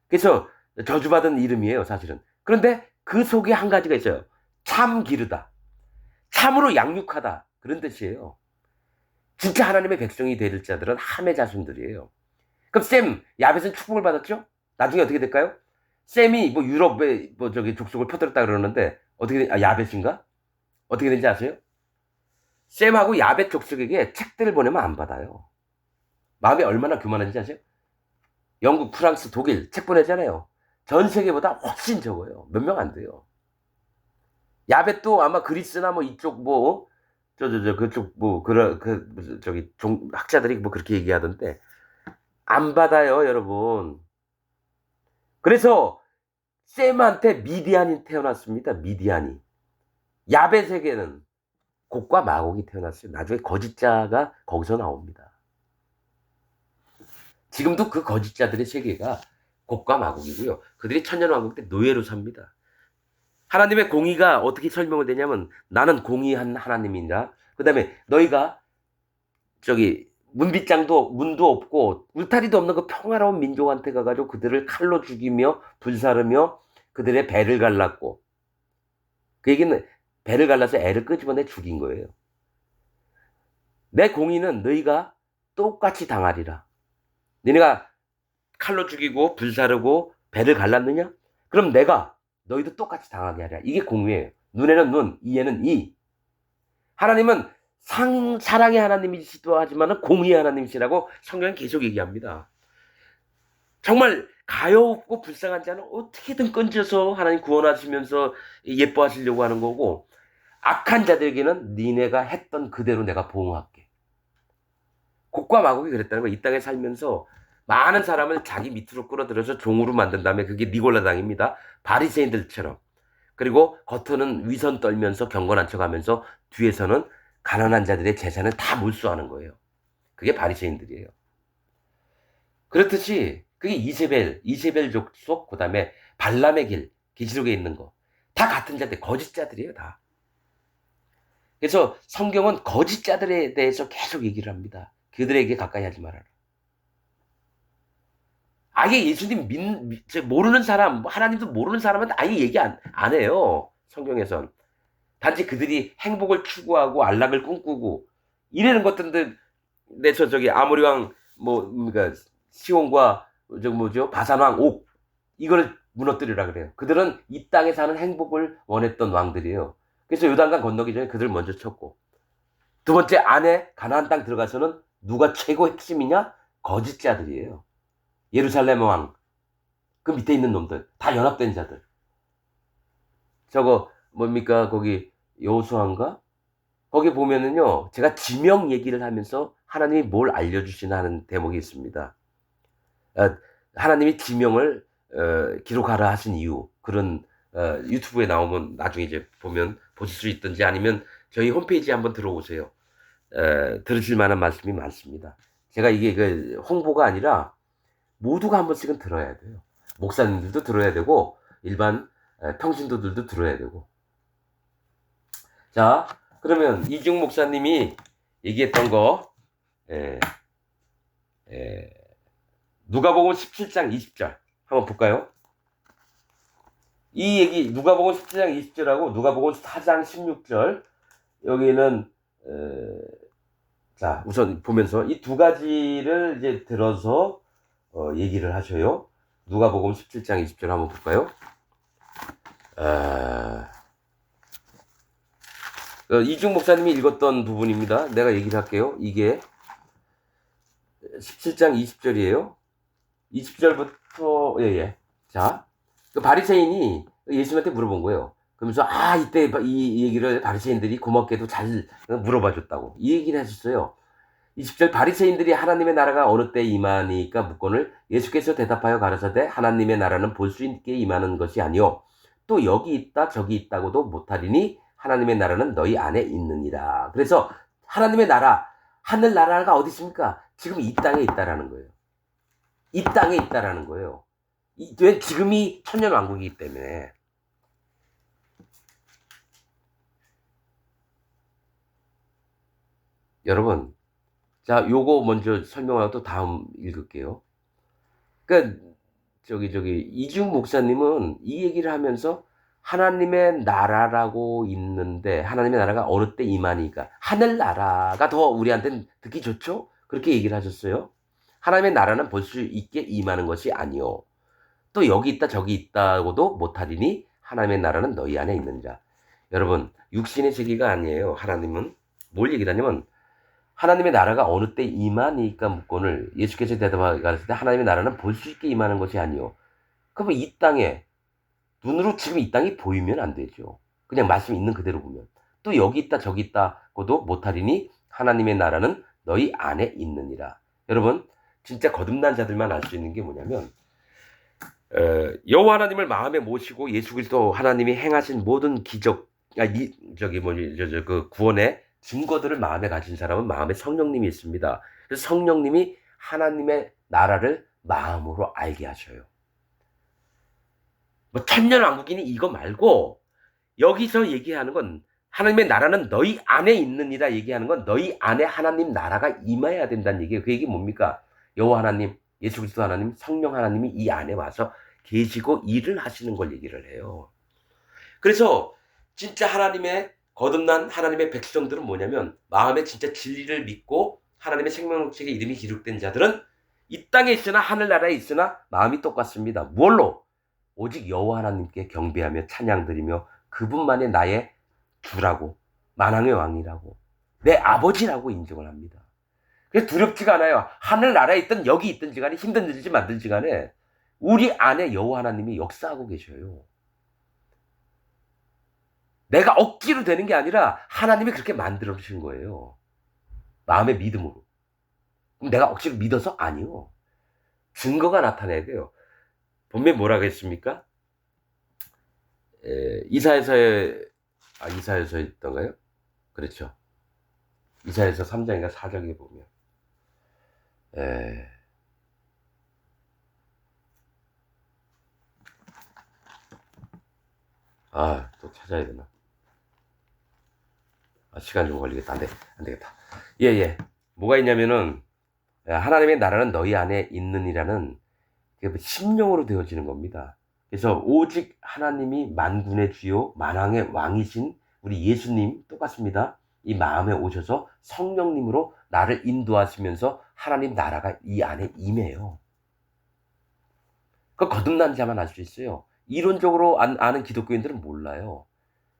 [SPEAKER 1] 그래서 저주받은 이름이에요 사실은. 그런데 그 속에 한 가지가 있어요. 참 기르다. 참으로 양육하다. 그런 뜻이에요. 진짜 하나님의 백성이 될 자들은 함의 자손들이에요. 그럼 셈, 야벳은 축복을 받았죠? 나중에 어떻게 될까요? 셈이 뭐 유럽에 뭐 저기 족속을 퍼뜨렸다 그러는데 어떻게 야벳인가? 어떻게 되는지 아세요? 셈하고 야벳 족속에게 책들을 보내면 안 받아요. 마음이 얼마나 교만한지 아세요? 영국, 프랑스, 독일 책 보내잖아요. 전 세계보다 훨씬 적어요. 몇 명 안 돼요. 야벳도 아마 그리스나 뭐 이쪽 뭐 그쪽 뭐 저기 학자들이 뭐 그렇게 얘기하던데 안 받아요, 여러분. 그래서 셈한테 미디안이 태어났습니다. 미디안이. 야벳에게는 곡과 마곡이 태어났어요. 나중에 거짓자가 거기서 나옵니다. 지금도 그 거짓자들의 세계가 곡과 마곡이고요. 그들이 천년왕국 때 노예로 삽니다. 하나님의 공의가 어떻게 설명을 되냐면 나는 공의한 하나님이다. 그 다음에 너희가 저기 문도 없고 울타리도 없는 그 평화로운 민족한테 가가지고 그들을 칼로 죽이며 불사르며 그들의 배를 갈랐고 그 얘기는 배를 갈라서 애를 끄집어내 죽인 거예요. 내 공의는 너희가 똑같이 당하리라. 너희가 칼로 죽이고 불사르고 배를 갈랐느냐? 그럼 내가 너희도 똑같이 당하게 하랴. 이게 공의예요. 눈에는 눈, 이에는 이. 하나님은 사랑의 하나님이시도 하지만 공의의 하나님이시라고 성경은 계속 얘기합니다. 정말 가여없고 불쌍한 자는 어떻게든 건져서 하나님 구원하시면서 예뻐하시려고 하는 거고 악한 자들에게는 니네가 했던 그대로 내가 보응할게. 곡과 마곡이 그랬다는 거예요. 이 땅에 살면서 많은 사람을 자기 밑으로 끌어들여서 종으로 만든 다음에 그게 니골라당입니다. 바리새인들처럼. 그리고 겉으로는 위선 떨면서 경건한 척하면서 뒤에서는 가난한 자들의 재산을 다 몰수하는 거예요. 그게 바리새인들이에요. 그렇듯이 그게 이세벨 족속, 그 다음에 발람의 길, 계시록에 있는 거. 다 같은 자들, 거짓자들이에요, 다. 그래서 성경은 거짓자들에 대해서 계속 얘기를 합니다. 그들에게 가까이 하지 말아라. 아예 예수님 모르는 사람, 하나님도 모르는 사람은 아예 얘기 안 해요. 성경에선. 단지 그들이 행복을 추구하고 안락을 꿈꾸고 이러는 것들인데 내서 저기 아모리 왕 그러니까 시온과 바산 왕 옥 이거를 무너뜨리라 그래요. 그들은 이 땅에 사는 행복을 원했던 왕들이에요. 그래서 요단강 건너기 전에 그들 먼저 쳤고, 두 번째 안에 가나안 땅 들어가서는 누가 최고 핵심이냐? 거짓자들이에요. 예루살렘 왕, 그 밑에 있는 놈들, 다 연합된 자들. 저거 뭡니까? 거기 여호수아인가? 거기 보면은요, 제가 지명 얘기를 하면서 하나님이 뭘 알려주시나 하는 대목이 있습니다. 하나님이 지명을 기록하라 하신 이유, 그런 유튜브에 나오면 나중에 이제 보면 보실 수 있든지 아니면 저희 홈페이지에 한번 들어오세요. 들으실 만한 말씀이 많습니다. 제가 이게 그 홍보가 아니라 모두가 한 번씩은 들어야 돼요. 목사님들도 들어야 되고 일반 평신도들도 들어야 되고. 자, 그러면 이중 목사님이 얘기했던 거, 누가복음 17장 20절 한번 볼까요? 이 얘기 누가복음 17장 20절하고 누가복음 4장 16절, 여기는 자, 우선 보면서 이 두 가지를 이제 들어서 얘기를 하셔요. 누가복음 17장 20절 한번 볼까요? 이중 목사님이 읽었던 부분입니다. 내가 얘기를 할게요. 이게 17장 20절이에요. 20절부터, 예. 자, 그 바리새인이 예수님한테 물어본 거예요. 그러면서, 이때 이 얘기를 바리새인들이 고맙게도 잘 물어봐 줬다고. 이 얘기를 하셨어요. 20절, 바리새인들이 하나님의 나라가 어느 때 임하니까 묻거늘 예수께서 대답하여 가라사대 하나님의 나라는 볼 수 있게 임하는 것이 아니요 또 여기 있다 저기 있다고도 못하리니 하나님의 나라는 너희 안에 있느니라. 그래서 하나님의 나라, 하늘 나라가 어디 있습니까? 지금 이 땅에 있다라는 거예요. 이 땅에 있다라는 거예요. 왜? 지금이 천년왕국이기 때문에. 여러분, 자, 요거 먼저 설명하고 또 다음 읽을게요. 그러니까 이중 목사님은 이 얘기를 하면서 하나님의 나라라고 있는데 하나님의 나라가 어느 때 임하니까 하늘 나라가 더 우리한테는 듣기 좋죠? 그렇게 얘기를 하셨어요. 하나님의 나라는 볼 수 있게 임하는 것이 아니요 또 여기 있다 저기 있다고도 못하리니 하나님의 나라는 너희 안에 있는 자. 여러분, 육신의 세계가 아니에요. 하나님은 뭘 얘기를 하냐면 하나님의 나라가 어느 때 임하니까 묻거늘 예수께서 대답하여 가르치되 하나님의 나라는 볼 수 있게 임하는 것이 아니요. 그러면 이 땅에 눈으로 지금 이 땅이 보이면 안 되죠. 그냥 말씀 있는 그대로 보면. 또 여기 있다 저기 있다고도 못하리니 하나님의 나라는 너희 안에 있느니라. 여러분, 진짜 거듭난 자들만 알 수 있는 게 뭐냐면 여호와 하나님을 마음에 모시고 예수 그리스도 하나님이 행하신 모든 기적, 그 구원의 증거들을 마음에 가진 사람은 마음에 성령님이 있습니다. 그래서 성령님이 하나님의 나라를 마음으로 알게 하셔요. 뭐 천년왕국이니 이거 말고 여기서 얘기하는 건 하나님의 나라는 너희 안에 있느니라 얘기하는 건 너희 안에 하나님 나라가 임해야 된다는 얘기예요. 그 얘기 뭡니까? 여호와 하나님, 예수 그리스도 하나님, 성령 하나님이 이 안에 와서 계시고 일을 하시는 걸 얘기를 해요. 그래서 진짜 하나님의 거듭난 하나님의 백성들은 뭐냐면 마음에 진짜 진리를 믿고 하나님의 생명책에 이름이 기록된 자들은 이 땅에 있으나 하늘나라에 있으나 마음이 똑같습니다. 뭘로? 오직 여호와 하나님께 경배하며 찬양드리며 그분만이 나의 주라고, 만왕의 왕이라고, 내 아버지라고 인정을 합니다. 그래서 두렵지가 않아요. 하늘나라에 있든 여기 있든지 간에 힘든지 만들지 간에 우리 안에 여호와 하나님이 역사하고 계셔요. 내가 억지로 되는 게 아니라 하나님이 그렇게 만들어 주신 거예요. 마음의 믿음으로. 그럼 내가 억지로 믿어서? 아니요. 증거가 나타나야 돼요. 본문에 뭐라고 했습니까? 이사야서에 있던가요? 그렇죠. 이사야서 3장인가 4장에 보면 또 찾아야 되나? 시간 좀 걸리겠다. 안 되겠다. 예. 뭐가 있냐면은 하나님의 나라는 너희 안에 있느니라는 심령으로 되어지는 겁니다. 그래서 오직 하나님이 만군의 주요 만왕의 왕이신 우리 예수님 똑같습니다. 이 마음에 오셔서 성령님으로 나를 인도하시면서 하나님 나라가 이 안에 임해요. 그거 거듭난 자만 알 수 있어요. 이론적으로 아는 기독교인들은 몰라요.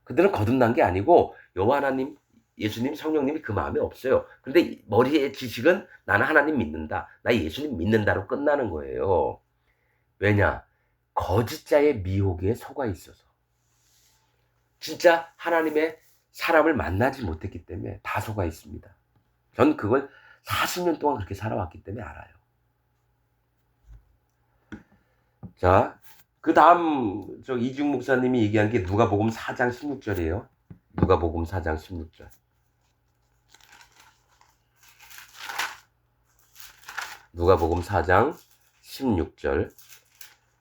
[SPEAKER 1] 그들은 거듭난 게 아니고 여호와 하나님, 예수님, 성령님이 그 마음에 없어요. 근데 머리의 지식은 나는 하나님 믿는다. 나 예수님 믿는다로 끝나는 거예요. 왜냐? 거짓자의 미혹에 속아 있어서. 진짜 하나님의 사람을 만나지 못했기 때문에 다 속아 있습니다. 전 그걸 40년 동안 그렇게 살아왔기 때문에 알아요. 자, 그 다음 이중 목사님이 얘기한 게 누가복음 4장 16절이에요. 누가복음 4장 16절. 누가복음 4장 16절.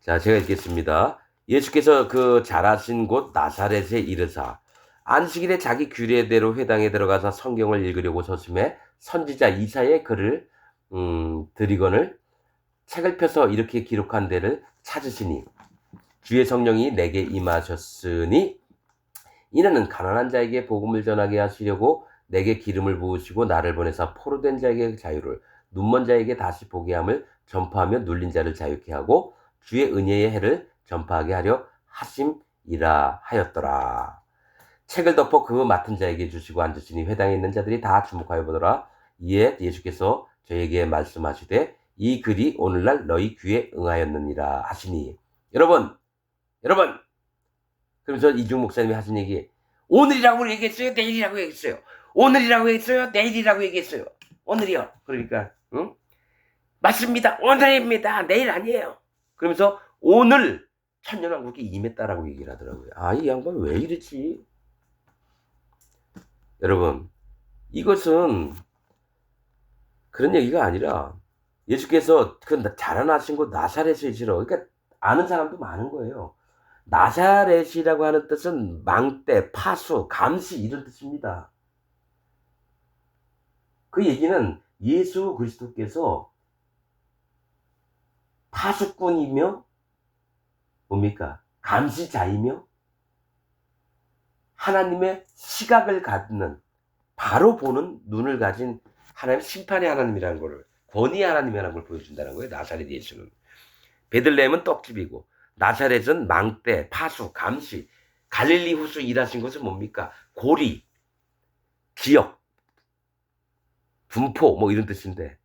[SPEAKER 1] 자, 제가 읽겠습니다. 예수께서 그 자라신 곳 나사렛에 이르사 안식일에 자기 규례대로 회당에 들어가서 성경을 읽으려고 서심해 선지자 이사야의 글을 드리거늘 책을 펴서 이렇게 기록한 데를 찾으시니 주의 성령이 내게 임하셨으니 이는 가난한 자에게 복음을 전하게 하시려고 내게 기름을 부으시고 나를 보내사 포로된 자에게 자유를 눈먼 자에게 다시 보게 함을 전파하며 눌린 자를 자유케 하고 주의 은혜의 해를 전파하게 하려 하심이라 하였더라. 책을 덮어 그 맡은 자에게 주시고 앉으시니 회당에 있는 자들이 다 주목하여 보더라. 이에 예수께서 저에게 말씀하시되 이 글이 오늘날 너희 귀에 응하였느니라 하시니 여러분 그러면서 이중 목사님이 하신 얘기 오늘이라고 얘기했어요? 내일이라고 얘기했어요? 오늘이라고 얘기했어요? 내일이라고 얘기했어요? 오늘이요. 그러니까 응? 맞습니다. 오늘입니다. 내일 아니에요. 그러면서 오늘 천년왕국이 임했다라고 얘기를 하더라고요. 아, 이 양반 왜 이러지? 여러분, 이것은 그런 얘기가 아니라 예수께서 그 자라나신 곳 나사렛이시러 그러니까 아는 사람도 많은 거예요. 나사렛이라고 하는 뜻은 망대, 파수, 감시 이런 뜻입니다. 그 얘기는 예수 그리스도께서 파수꾼이며 뭡니까? 감시자이며 하나님의 시각을 갖는 바로 보는 눈을 가진 하나님 심판의 하나님이라는 걸 권위의 하나님이라는 걸 보여준다는 거예요. 나사렛 예수는. 베들레헴은 떡집이고 나사렛은 망대, 파수, 감시, 갈릴리 호수 일하신 것은 뭡니까? 고리, 기역, 분포 뭐 이런 뜻인데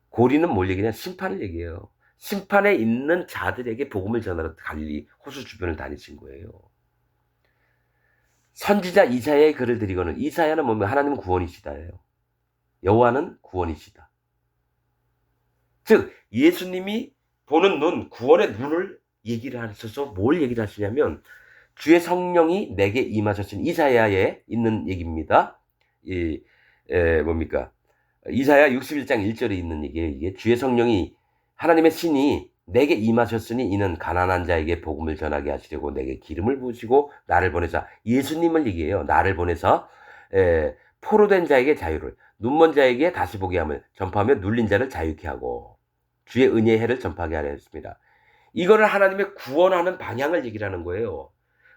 [SPEAKER 1] 고리는 뭘 얘기냐? 심판을 얘기해요. 심판에 있는 자들에게 복음을 전하러 갈릴리 호수 주변을 다니신 거예요. 선지자 이사야의 글을 드리고는 이사야는 뭐면 하나님은 구원이시다예요. 여호와는 구원이시다. 즉 예수님이 보는 눈, 구원의 눈을 얘기를 하셔서 뭘 얘기를 하시냐면 주의 성령이 내게 임하셨으니 이사야에 있는 얘기입니다. 뭡니까? 이사야 61장 1절에 있는 얘기예요. 이게 주의 성령이 하나님의 신이 내게 임하셨으니 이는 가난한 자에게 복음을 전하게 하시려고 내게 기름을 부으시고 나를 보내사 예수님을 얘기해요. 나를 보내사 포로된 자에게 자유를 눈먼 자에게 다시 보게 함을 전파하며 눌린 자를 자유케 하고 주의 은혜의 해를 전파하게 하려 했습니다. 이거를 하나님의 구원하는 방향을 얘기를 하는 거예요.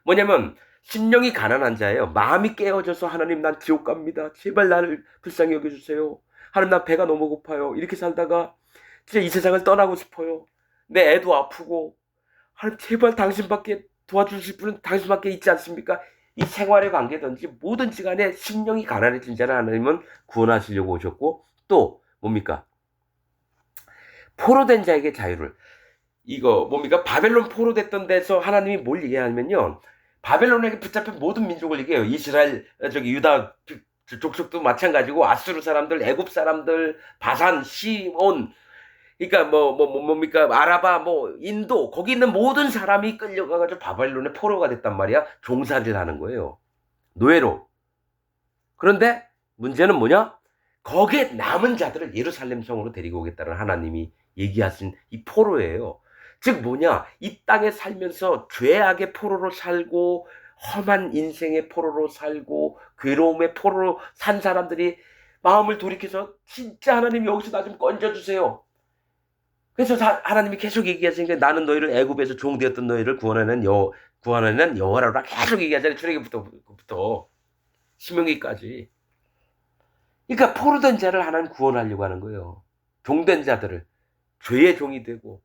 [SPEAKER 1] 뭐냐면 심령이 가난한 자예요. 마음이 깨어져서 하나님 난 지옥 갑니다. 제발 나를 불쌍히 여겨주세요. 하나님 난 배가 너무 고파요. 이렇게 살다가 진짜 이 세상을 떠나고 싶어요. 내 애도 아프고 하나님 제발 당신밖에 도와주실 분은 당신밖에 있지 않습니까? 이 생활의 관계든지 뭐든지 간에 심령이 가난해진 자를 하나님은 구원하시려고 오셨고 또 뭡니까? 포로된 자에게 자유를 이거 뭡니까? 바벨론 포로됐던 데서 하나님이 뭘 얘기하냐면요. 바벨론에게 붙잡힌 모든 민족을 얘기해요. 이스라엘, 유다 족속도 마찬가지고 아수르 사람들, 애굽 사람들, 바산, 시온, 그러니까 뭡니까? 아라바, 인도 거기 있는 모든 사람이 끌려가가지고 바벨론의 포로가 됐단 말이야. 종살이를 하는 거예요. 노예로. 그런데 문제는 뭐냐? 거기에 남은 자들을 예루살렘 성으로 데리고 오겠다는 하나님이 얘기하신 이 포로예요. 즉 뭐냐? 이 땅에 살면서 죄악의 포로로 살고 험한 인생의 포로로 살고 괴로움의 포로로 산 사람들이 마음을 돌이켜서 진짜 하나님 여기서 나 좀 건져주세요. 그래서 하나님이 계속 얘기하시니까 나는 너희를 애굽에서 종되었던 너희를 구원하는 여호와라 계속 얘기하잖아요. 출애굽부터 신명기까지. 그러니까 포로된 자를 하나님 구원하려고 하는 거예요. 종된 자들을. 죄의 종이 되고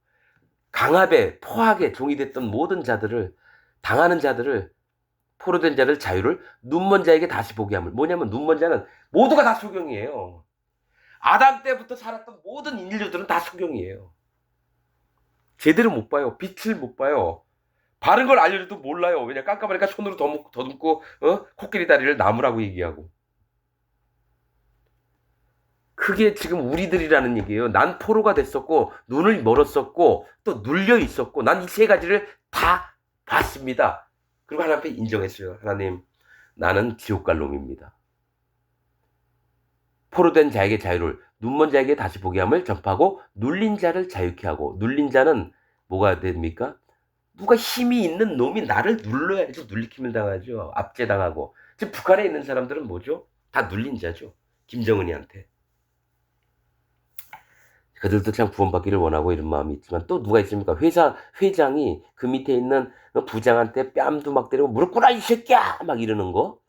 [SPEAKER 1] 강압에 포악의 종이 됐던 모든 자들을 당하는 자들을 포로된 자를 자유를 눈먼 자에게 다시 보게 함을. 뭐냐면 눈먼 자는 모두가 다 소경이에요. 아담 때부터 살았던 모든 인류들은 다 소경이에요. 제대로 못 봐요. 빛을 못 봐요. 바른 걸 알려줘도 몰라요. 왜냐 깜깜하니까 손으로 더듬고 코끼리 다리를 나무라고 얘기하고. 그게 지금 우리들이라는 얘기예요. 난 포로가 됐었고 눈을 멀었었고 또 눌려 있었고 난 이 세 가지를 다 봤습니다. 그리고 하나님 앞에 인정했어요. 하나님, 나는 지옥 갈 놈입니다. 포로된 자에게 자유를, 눈먼 자에게 다시 보게 함을 전파하고 눌린 자를 자유케 하고. 눌린 자는 뭐가 됩니까? 누가 힘이 있는 놈이 나를 눌러야지 눌리킴을 당하죠. 압제당하고. 지금 북한에 있는 사람들은 뭐죠? 다 눌린 자죠. 김정은이한테. 그들도 참 구원받기를 원하고 이런 마음이 있지만 또 누가 있습니까? 회장이 그 밑에 있는 부장한테 뺨도 막 때리고 무릎 꿇어 이 새끼야! 막 이러는 거.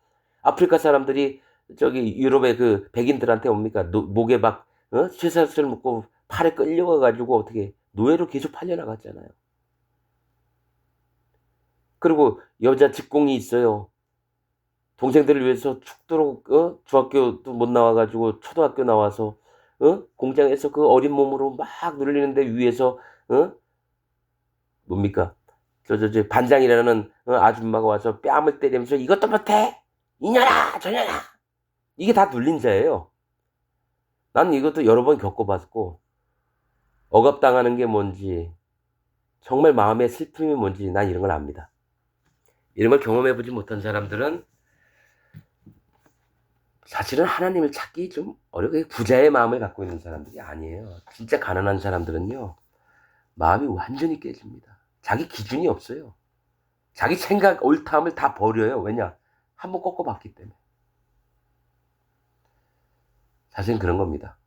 [SPEAKER 1] 아프리카 사람들이 저기 유럽의 그 백인들한테 옵니까? 목에 막 쇠사슬 묶고 팔에 끌려가가지고 어떻게 노예로 계속 팔려나갔잖아요. 그리고 여자 직공이 있어요. 동생들을 위해서 죽도록 중학교도 못 나와가지고 초등학교 나와서 공장에서 그 어린 몸으로 막 누르는데 위에서 뭡니까? 저 반장이라는 아줌마가 와서 뺨을 때리면서 이것도 못해? 이년아 저년아. 이게 다 눌린 자예요. 난 이것도 여러 번 겪어봤고 억압당하는 게 뭔지 정말 마음의 슬픔이 뭔지 난 이런 걸 압니다. 이런 걸 경험해보지 못한 사람들은 사실은 하나님을 찾기 좀 어려워요. 부자의 마음을 갖고 있는 사람들이 아니에요. 진짜 가난한 사람들은요. 마음이 완전히 깨집니다. 자기 기준이 없어요. 자기 생각, 옳다함을 다 버려요. 왜냐? 한번 꺾어봤기 때문에. 사실은 그런 겁니다.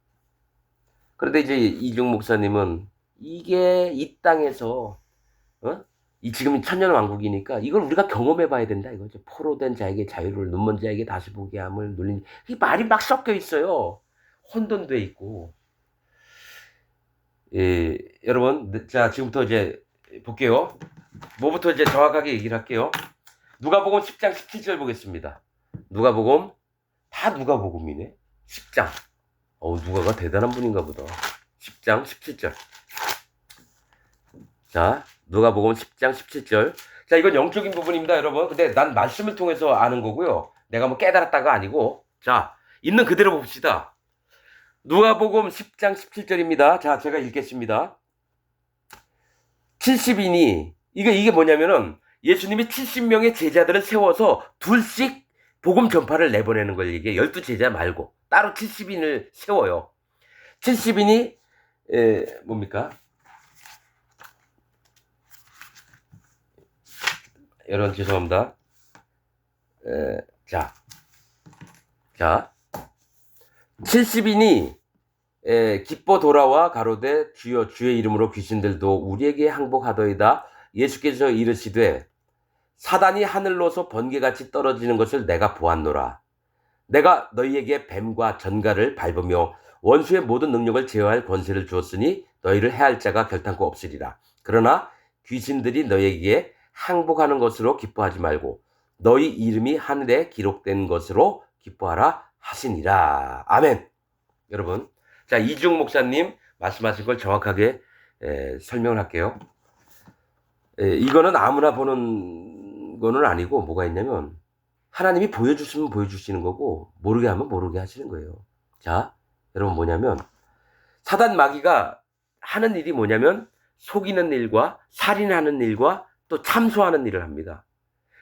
[SPEAKER 1] 그런데 이제 이중 목사님은 이게 이 땅에서 이 지금 천년왕국이니까 이걸 우리가 경험해봐야 된다 이거죠. 포로된 자에게 자유를, 눈먼 자에게 다시 보게 함을 눌린. 이 말이 막 섞여 있어요. 혼돈돼 있고. 예, 여러분, 자 지금부터 이제 볼게요. 뭐부터 이제 정확하게 얘기를 할게요. 누가복음 10장 17절 보겠습니다. 누가복음, 다 누가복음이네. 10장. 누가가 대단한 분인가 보다. 10장 17절. 자, 누가복음 10장 17절. 자, 이건 영적인 부분입니다, 여러분. 근데 난 말씀을 통해서 아는 거고요. 내가 뭐 깨달았다가 아니고. 자, 있는 그대로 봅시다. 누가복음 10장 17절입니다. 자, 제가 읽겠습니다. 70인이 이게 뭐냐면은 예수님이 70명의 제자들을 세워서 둘씩 복음 전파를 내보내는 걸 얘기해. 12제자 말고 따로 70인을 세워요. 70인이 뭡니까? 여러분 죄송합니다. 자 70인이 기뻐 돌아와 가로되 주여 주의 이름으로 귀신들도 우리에게 항복하더이다. 예수께서 이르시되 사단이 하늘로서 번개같이 떨어지는 것을 내가 보았노라. 내가 너희에게 뱀과 전갈을 밟으며 원수의 모든 능력을 제어할 권세를 주었으니 너희를 해할 자가 결탄코 없으리라. 그러나 귀신들이 너희에게 항복하는 것으로 기뻐하지 말고 너희 이름이 하늘에 기록된 것으로 기뻐하라 하시니라. 아멘. 여러분, 자 이중 목사님 말씀하신 걸 정확하게 설명을 할게요. 이거는 아무나 보는 거는 아니고 뭐가 있냐면 하나님이 보여주시면 보여주시는 거고 모르게 하면 모르게 하시는 거예요. 자, 여러분 뭐냐면 사단 마귀가 하는 일이 뭐냐면 속이는 일과 살인하는 일과 또 참소하는 일을 합니다.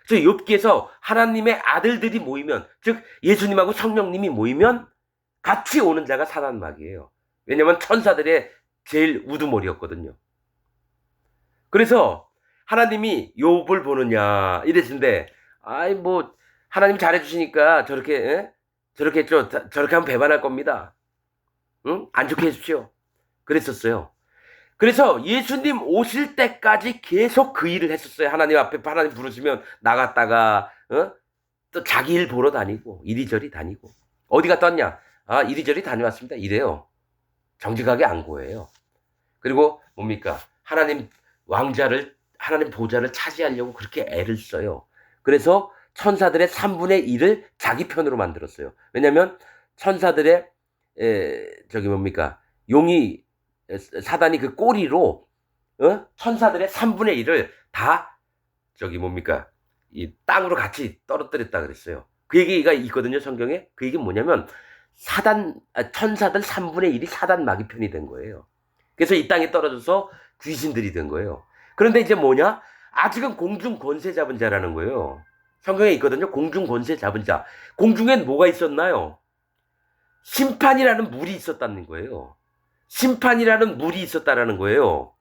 [SPEAKER 1] 저 욥기에서 하나님의 아들들이 모이면 즉 예수님하고 성령님이 모이면 같이 오는 자가 사단 마귀예요. 왜냐면 천사들의 제일 우두머리였거든요. 그래서 하나님이 욥을 보느냐 이랬는데 아이 뭐 하나님 잘해주시니까 저렇게 하면 배반할 겁니다. 응? 안 좋게 해주십시오. 그랬었어요. 그래서 예수님 오실 때까지 계속 그 일을 했었어요. 하나님 앞에 하나님 부르시면 나갔다가 또 자기 일 보러 다니고 이리저리 다니고 어디 갔다 왔냐? 이리저리 다녀왔습니다. 이래요. 정직하게 안 고해요. 그리고 뭡니까? 하나님 보좌를 차지하려고 그렇게 애를 써요. 그래서 천사들의 3분의 1을 자기 편으로 만들었어요. 왜냐면 천사들의 저기 뭡니까? 용이 사단이 그 꼬리로 천사들의 3분의 1을 다 저기 뭡니까? 이 땅으로 같이 떨어뜨렸다 그랬어요. 그 얘기가 있거든요, 성경에. 그 얘기는 뭐냐면 천사들 3분의 1이 사단 마귀 편이 된 거예요. 그래서 이 땅에 떨어져서 귀신들이 된 거예요. 그런데 이제 뭐냐? 아직은 공중 권세 잡은 자라는 거예요. 성경에 있거든요. 공중 권세 잡은 자. 공중엔 뭐가 있었나요? 심판이라는 물이 있었다는 거예요. 심판이라는 물이 있었다라는 거예요.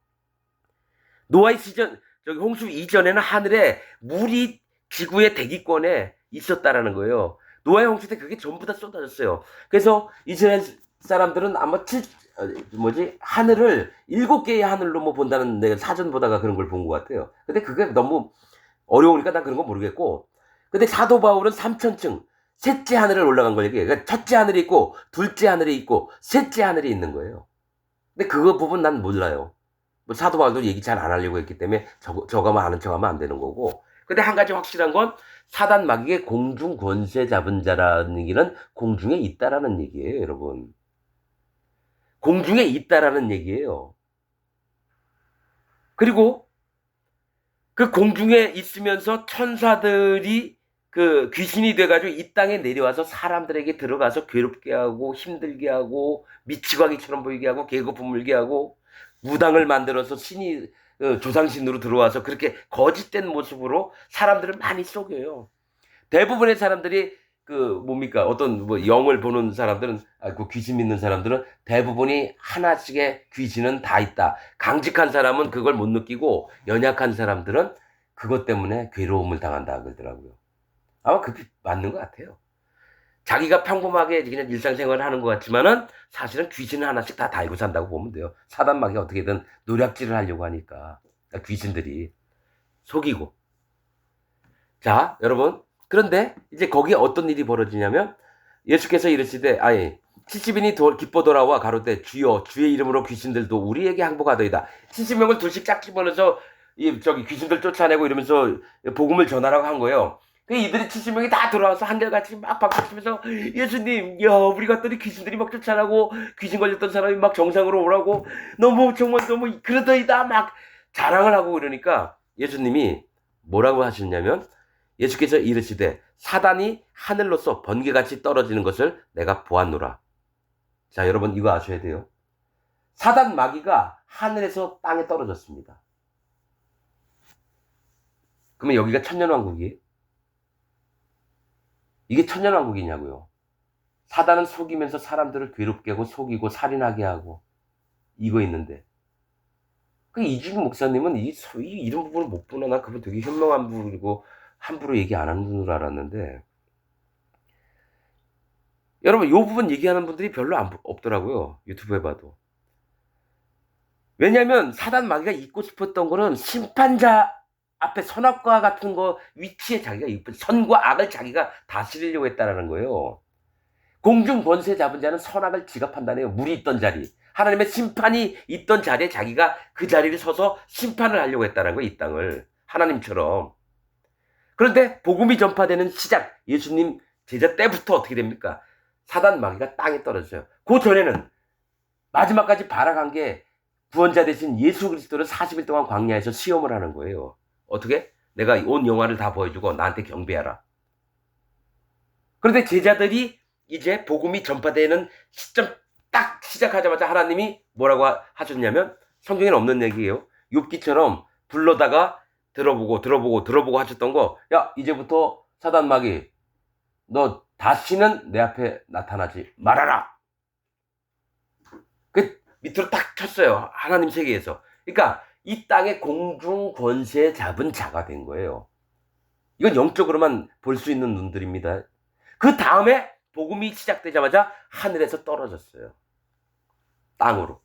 [SPEAKER 1] 노아의 시전, 저기 홍수 이전에는 하늘에 물이 지구의 대기권에 있었다라는 거예요. 노아의 홍수 때 그게 전부 다 쏟아졌어요. 그래서 이스라엘 사람들은 아마 하늘을 7개의 하늘로 뭐 본다는 내가 사전 보다가 그런 걸 본 것 같아요. 근데 그게 너무 어려우니까 난 그런 거 모르겠고. 근데 사도 바울은 3천층, 셋째 하늘을 올라간 걸 얘기해요. 그러니까 첫째 하늘이 있고, 둘째 하늘이 있고, 셋째 하늘이 있는 거예요. 근데 그거 부분 난 몰라요. 뭐 사도 바울도 얘기 잘 안 하려고 했기 때문에 저거만 아는 척하면 안 되는 거고. 근데 한 가지 확실한 건 사단 마귀의 공중 권세 잡은 자라는 얘기는 공중에 있다라는 얘기예요, 여러분. 공중에 있다라는 얘기예요. 그리고 그 공중에 있으면서 천사들이 그 귀신이 돼가지고 이 땅에 내려와서 사람들에게 들어가서 괴롭게 하고 힘들게 하고 미치광이처럼 보이게 하고 계급품 물게 하고 무당을 만들어서 신이 조상신으로 들어와서 그렇게 거짓된 모습으로 사람들을 많이 속여요. 대부분의 사람들이 그 뭡니까 어떤 뭐 영을 보는 사람들은 그 귀신 믿는 사람들은 대부분이 하나씩의 귀신은 다 있다. 강직한 사람은 그걸 못 느끼고 연약한 사람들은 그것 때문에 괴로움을 당한다 그러더라고요. 아마 그게 맞는 것 같아요. 자기가 평범하게 그냥 일상생활을 하는 것 같지만은 사실은 귀신은 하나씩 다 달고 산다고 보면 돼요. 사단 마귀가 어떻게든 노략질을 하려고 하니까 귀신들이 속이고. 자, 여러분. 그런데 이제 거기에 어떤 일이 벌어지냐면 예수께서 이르시되 70인이 기뻐 돌아와 가로되 주여 주의 이름으로 귀신들도 우리에게 항복하더이다. 70명을 둘씩 짝 집어넣어서 저기 귀신들 쫓아내고 이러면서 복음을 전하라고 한 거예요. 그 이들이 70명이 다 돌아와서 한결같이 막 박수치면서 예수님, 야 우리 갔더니 귀신들이 막 쫓아나고 귀신 걸렸던 사람이 막 정상으로 오라고 정말 너무 그러더이다 막 자랑을 하고 이러니까 예수님이 뭐라고 하셨냐면 예수께서 이르시되 사단이 하늘로서 번개같이 떨어지는 것을 내가 보았노라. 자, 여러분 이거 아셔야 돼요. 사단 마귀가 하늘에서 땅에 떨어졌습니다. 그러면 여기가 천년왕국이에요? 이게 천년왕국이냐고요. 사단은 속이면서 사람들을 괴롭게 하고 속이고 살인하게 하고 이거 있는데 그 이준규 목사님은 이런 부분을 못 보나 난 그분 되게 현명한 분이고 함부로 얘기 안 하는 분으로 알았는데 여러분 이 부분 얘기하는 분들이 별로 없더라고요. 유튜브에 봐도. 왜냐하면 사단 마귀가 잊고 싶었던 거는 심판자 앞에 선악과 같은 거 위치에 자기가 선과 악을 자기가 다스리려고 했다라는 거예요. 공중 권세 잡은 자는 선악을 지가 판단해요. 물이 있던 자리. 하나님의 심판이 있던 자리에 자기가 그 자리를 서서 심판을 하려고 했다는 거예요. 이 땅을. 하나님처럼. 그런데 복음이 전파되는 시작, 예수님 제자 때부터 어떻게 됩니까? 사단 마귀가 땅에 떨어져요. 그 전에는 마지막까지 발악한 게 구원자 되신 예수 그리스도를 40일 동안 광야에서 시험을 하는 거예요. 어떻게? 내가 온 영화를 다 보여주고 나한테 경배하라. 그런데 제자들이 이제 복음이 전파되는 시점 딱 시작하자마자 하나님이 뭐라고 하셨냐면 성경에는 없는 얘기예요. 욥기처럼 불러다가 들어보고 하셨던 거, 야 이제부터 사단 마귀 너 다시는 내 앞에 나타나지 말아라. 그 밑으로 딱 쳤어요. 하나님 세계에서. 그러니까 이 땅의 공중 권세 잡은 자가 된 거예요. 이건 영적으로만 볼 수 있는 눈들입니다. 그 다음에 복음이 시작되자마자 하늘에서 떨어졌어요. 땅으로.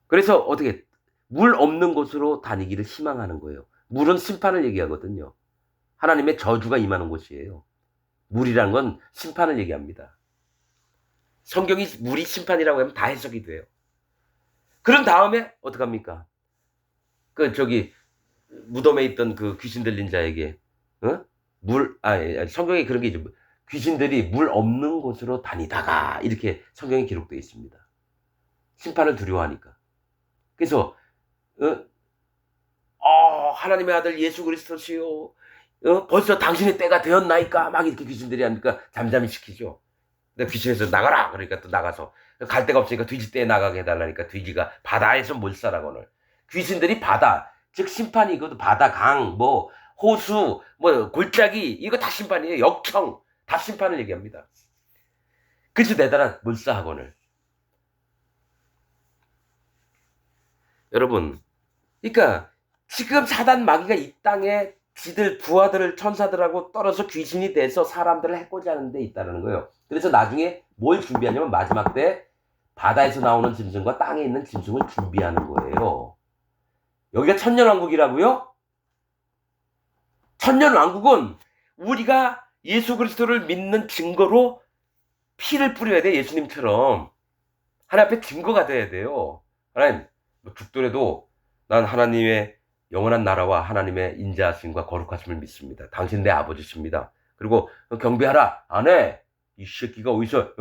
[SPEAKER 1] 그래서 어떻게 물 없는 곳으로 다니기를 희망하는 거예요. 물은 심판을 얘기하거든요. 하나님의 저주가 임하는 곳이에요. 물이란 건 심판을 얘기합니다. 성경이 물이 심판이라고 하면 다 해석이 돼요. 그런 다음에 어떡합니까? 저기 무덤에 있던 그 귀신 들린 자에게 어? 성경에 그런 게 있죠. 귀신들이 물 없는 곳으로 다니다가 이렇게 성경에 기록되어 있습니다. 심판을 두려워하니까. 그래서 어? 하나님의 아들 예수 그리스도시요. 벌써 당신의 때가 되었나이까? 막 이렇게 귀신들이 하니까 잠잠히 시키죠. 근데 귀신에서 나가라! 그러니까 또 나가서 갈 데가 없으니까 돼지 떼에 나가게 해달라니까 돼지가 바다에서 몰살하거늘. 귀신들이 바다, 즉 심판이거든. 바다, 강, 뭐 호수, 뭐 골짜기 이거 다 심판이에요. 역청 다 심판을 얘기합니다. 그래서 내달아 몰살하거늘. 여러분, 그러니까 지금 사단 마귀가 이 땅에 지들 부하들을 천사들하고 떨어져 귀신이 돼서 사람들을 해코지 하는 데 있다는 거예요. 그래서 나중에 뭘 준비하냐면 마지막 때 바다에서 나오는 짐승과 땅에 있는 짐승을 준비하는 거예요. 여기가 천년왕국이라고요? 천년왕국은 우리가 예수 그리스도를 믿는 증거로 피를 뿌려야 돼. 예수님처럼 하나님 앞에 증거가 돼야 돼요. 하나님 죽더라도 난 하나님의 영원한 나라와 하나님의 인자하심과 거룩하심을 믿습니다. 당신 내 아버지십니다. 그리고 경배하라. 안 해. 이 새끼가 어디서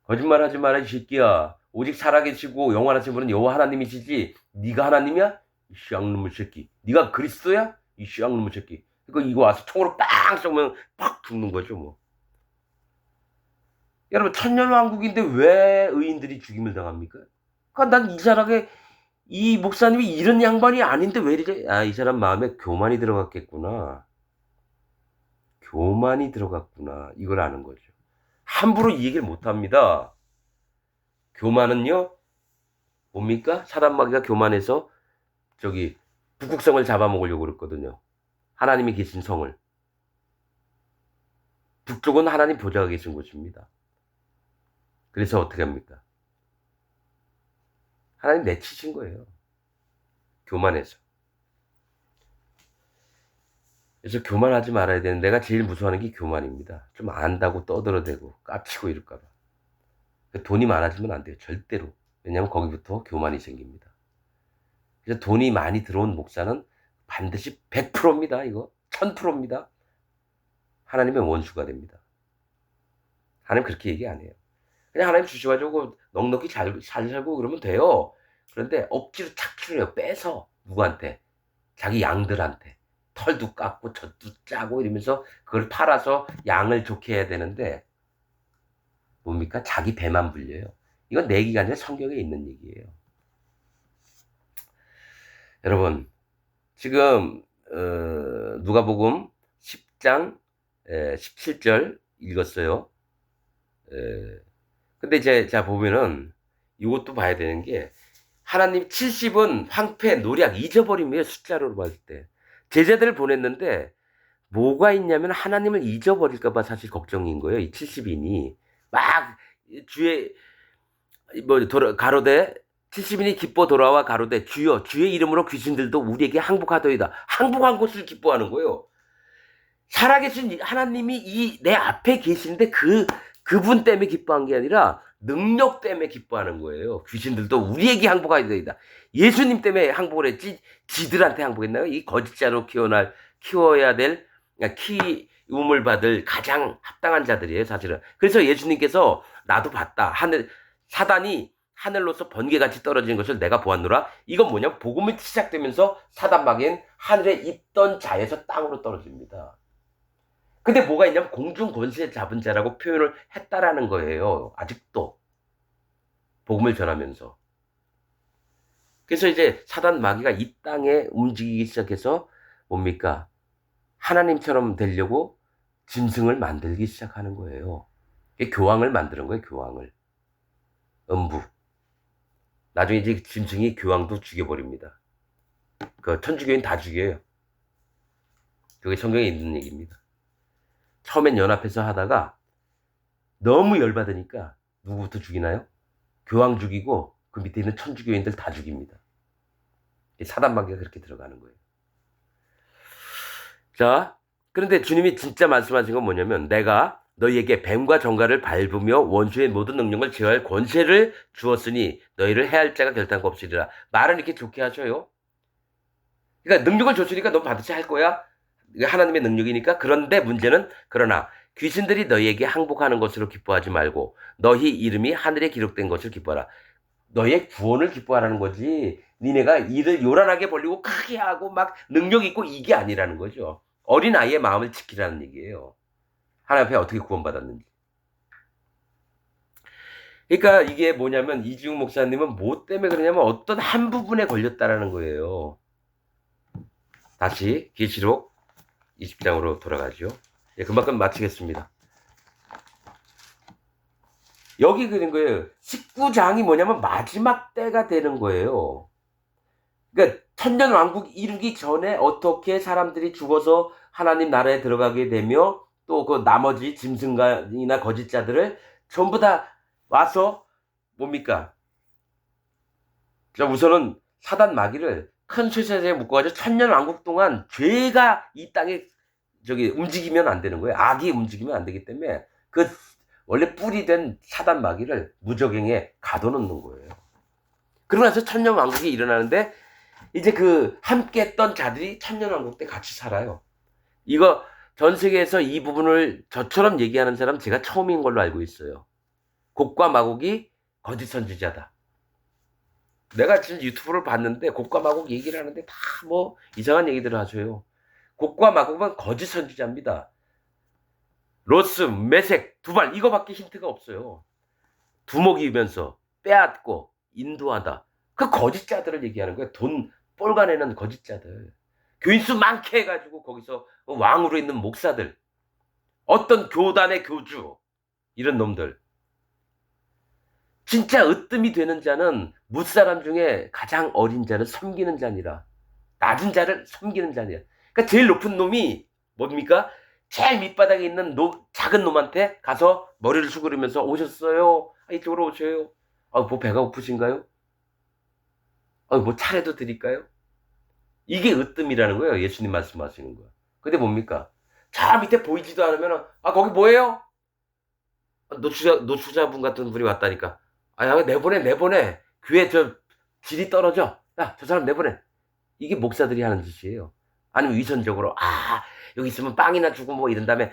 [SPEAKER 1] 거짓말하지 마라 이 새끼야. 오직 살아계시고 영원하신 분은 여호와 하나님이시지 네가 하나님이야? 이 쌍놈의 새끼. 네가 그리스도야? 이 쌍놈의 새끼. 그러니까 이거 와서 총으로 빵 쏘면 팍 죽는 거죠 뭐. 여러분 천년왕국인데 왜 의인들이 죽임을 당합니까? 그러니까 난 이상하게 이 목사님이 이런 양반이 아닌데 왜 이래? 이 사람 마음에 교만이 들어갔겠구나. 교만이 들어갔구나. 이걸 아는 거죠. 함부로 이 얘기를 못 합니다. 교만은요, 뭡니까? 사단 마귀가 교만해서 북극성을 잡아먹으려고 그랬거든요. 하나님이 계신 성을. 북쪽은 하나님 보좌가 계신 곳입니다. 그래서 어떻게 합니까? 하나님 내치신 거예요. 교만해서. 그래서 교만하지 말아야 되는 내가 제일 무서워하는 게 교만입니다. 좀 안다고 떠들어대고 까치고 이럴까 봐. 돈이 많아지면 안 돼요. 절대로. 왜냐하면 거기부터 교만이 생깁니다. 그래서 돈이 많이 들어온 목사는 반드시 100%입니다. 이거 1000%입니다. 하나님의 원수가 됩니다. 하나님 그렇게 얘기 안 해요. 그냥 하나님 주셔가지고 넉넉히 잘 살고 그러면 돼요. 그런데 억지로 착취를 해요. 빼서 누구한테? 자기 양들한테. 털도 깎고 젖도 짜고 이러면서 그걸 팔아서 양을 좋게 해야 되는데 뭡니까? 자기 배만 불려요. 이건 내 얘기가 아니라 성경에 있는 얘기예요. 여러분 지금 누가복음 10장 17절 읽었어요. 근데 이제 자 보면은 이것도 봐야 되는 게 하나님 70은 황폐, 노략, 잊어버림이에요. 숫자로 봤을 때. 제자들을 보냈는데 뭐가 있냐면 하나님을 잊어버릴까 봐 사실 걱정인 거예요. 이 70인이 막 주의 가로되 70인이 기뻐 돌아와 가로되 주여 주의 이름으로 귀신들도 우리에게 항복하더이다. 항복한 것을 기뻐하는 거예요. 살아계신 하나님이 내 앞에 계시는데 그분 때문에 기뻐한 게 아니라 능력 때문에 기뻐하는 거예요. 귀신들도 우리에게 항복하더이다. 예수님 때문에 항복을 했지 지들한테 항복했나요? 이 거짓자로 키워야 될 키움을 받을 가장 합당한 자들이에요, 사실은. 그래서 예수님께서 나도 봤다. 사단이 하늘로서 번개같이 떨어지는 것을 내가 보았노라. 이건 뭐냐? 복음이 시작되면서 사단 마귀는 하늘에 있던 자에서 땅으로 떨어집니다. 근데 뭐가 있냐면 공중 권세 잡은 자라고 표현을 했다라는 거예요. 아직도 복음을 전하면서. 그래서 이제 사단 마귀가 이 땅에 움직이기 시작해서 뭡니까? 하나님처럼 되려고 짐승을 만들기 시작하는 거예요. 교황을 만드는 거예요. 교황을. 음부. 나중에 이제 짐승이 교황도 죽여버립니다. 그 천주교인 다 죽여요. 그게 성경에 있는 얘기입니다. 처음엔 연합해서 하다가 너무 열받으니까 누구부터 죽이나요? 교황 죽이고 그 밑에 있는 천주교인들 다 죽입니다. 사단 마귀가 그렇게 들어가는 거예요. 자, 그런데 주님이 진짜 말씀하신 건 뭐냐면 내가 너희에게 뱀과 정갈을 밟으며 원수의 모든 능력을 제어할 권세를 주었으니 너희를 해할 자가 결단코 없으리라. 말은 이렇게 좋게 하셔요. 그러니까 능력을 줬으니까 너 반드시 할 거야. 하나님의 능력이니까. 그런데 문제는 그러나 귀신들이 너희에게 항복하는 것으로 기뻐하지 말고 너희 이름이 하늘에 기록된 것을 기뻐하라. 너희의 구원을 기뻐하라는 거지. 니네가 일을 요란하게 벌리고 크게 하고 막 능력 있고 이게 아니라는 거죠. 어린아이의 마음을 지키라는 얘기예요. 하나님 앞에 어떻게 구원받았는지. 그러니까 이게 뭐냐면 이지웅 목사님은 뭐 때문에 그러냐면 어떤 한 부분에 걸렸다라는 거예요. 다시 계시록 20장으로 돌아가죠. 예, 그만큼 마치겠습니다. 여기 그린 거예요. 19장이 뭐냐면 마지막 때가 되는 거예요. 그러니까 천년왕국 이루기 전에 어떻게 사람들이 죽어서 하나님 나라에 들어가게 되며 또 그 나머지 짐승이나 거짓자들을 전부 다 와서 뭡니까? 자, 우선은 사단 마귀를 큰 쇠사슬에 묶어가지고 천년왕국 동안 죄가 이 땅에 움직이면 안 되는 거예요. 악이 움직이면 안 되기 때문에 그 원래 뿌리 된 사단 마귀를 무적행에 가둬놓는 거예요. 그러고 나서 천년왕국이 일어나는데 이제 그 함께 했던 자들이 천년왕국 때 같이 살아요. 이거 전 세계에서 이 부분을 저처럼 얘기하는 사람 제가 처음인 걸로 알고 있어요. 곡과 마곡이 거짓 선지자다. 내가 지금 유튜브를 봤는데 곡과 마곡 얘기를 하는데 다 뭐 이상한 얘기들을 하셔요. 곡과 마곡은 거짓 선지자입니다. 로스, 메색, 두발 이거밖에 힌트가 없어요. 두목이면서 빼앗고 인도하다. 그 거짓자들을 얘기하는 거예요. 돈 뻘가내는 거짓자들. 교인수 많게 해가지고 거기서 왕으로 있는 목사들. 어떤 교단의 교주. 이런 놈들. 진짜 으뜸이 되는 자는 무사람 중에 가장 어린 자를 섬기는 자니라. 낮은 자를 섬기는 자니라. 그러니까 제일 높은 놈이 뭡니까? 제일 밑바닥에 있는 작은 놈한테 가서 머리를 수그리면서 오셨어요? 이쪽으로 오셔요. 뭐 배가 고프신가요? 뭐 차례도 드릴까요? 이게 으뜸이라는 거예요. 예수님 말씀하시는 거. 근데 뭡니까? 저 밑에 보이지도 않으면 거기 뭐예요? 노추자분 같은 분이 왔다니까. 야, 내보내. 교회 질이 떨어져. 야, 저 사람 내보내. 이게 목사들이 하는 짓이에요. 아니면 위선적으로, 여기 있으면 빵이나 주고 뭐 이런 다음에,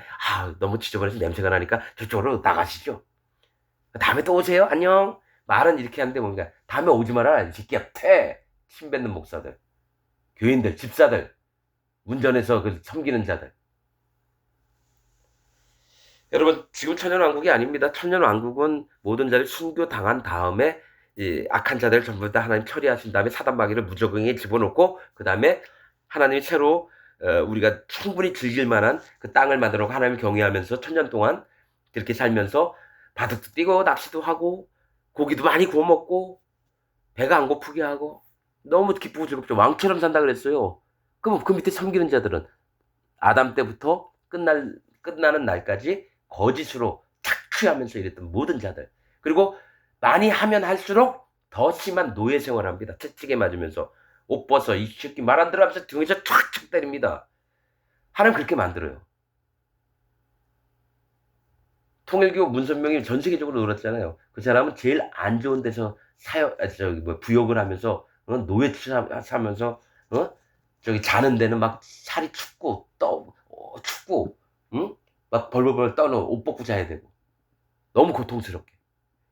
[SPEAKER 1] 너무 지저분해서 냄새가 나니까 저쪽으로 나가시죠. 다음에 또 오세요. 안녕. 말은 이렇게 하는데 뭡니까? 다음에 오지 마라. 이 새끼야, 침 뱉는 목사들. 교인들, 집사들. 운전해서 섬기는 자들. 여러분, 지금 천년왕국이 아닙니다. 천년왕국은 모든 자를 순교당한 다음에 악한 자들을 전부 다 하나님 처리하신 다음에 사단마귀를 무적응에 집어넣고 그 다음에 하나님이 새로 우리가 충분히 즐길 만한 그 땅을 만들어 하나님을 경외하면서 천년 동안 그렇게 살면서 바둑도 뛰고 낚시도 하고 고기도 많이 구워 먹고 배가 안 고프게 하고 너무 기쁘고 즐겁죠. 왕처럼 산다 그랬어요. 그럼 그 밑에 섬기는 자들은 아담 때부터 끝나는 날까지 거짓으로 착취하면서 이랬던 모든 자들. 그리고 많이 하면 할수록 더 심한 노예 생활을 합니다. 채찍에 맞으면서 옷 벗어 이 새끼 말 안 들어 하면서 등에서 촥촥 때립니다. 하나님 그렇게 만들어요. 통일교 문선명이 전 세계적으로 놀았잖아요. 그 사람은 제일 안 좋은 데서 부역을 하면서 노예 하면서 자는 데는 막 살이 춥고 춥고 막 벌벌벌 떠는 옷 벗고 자야 되고 너무 고통스럽게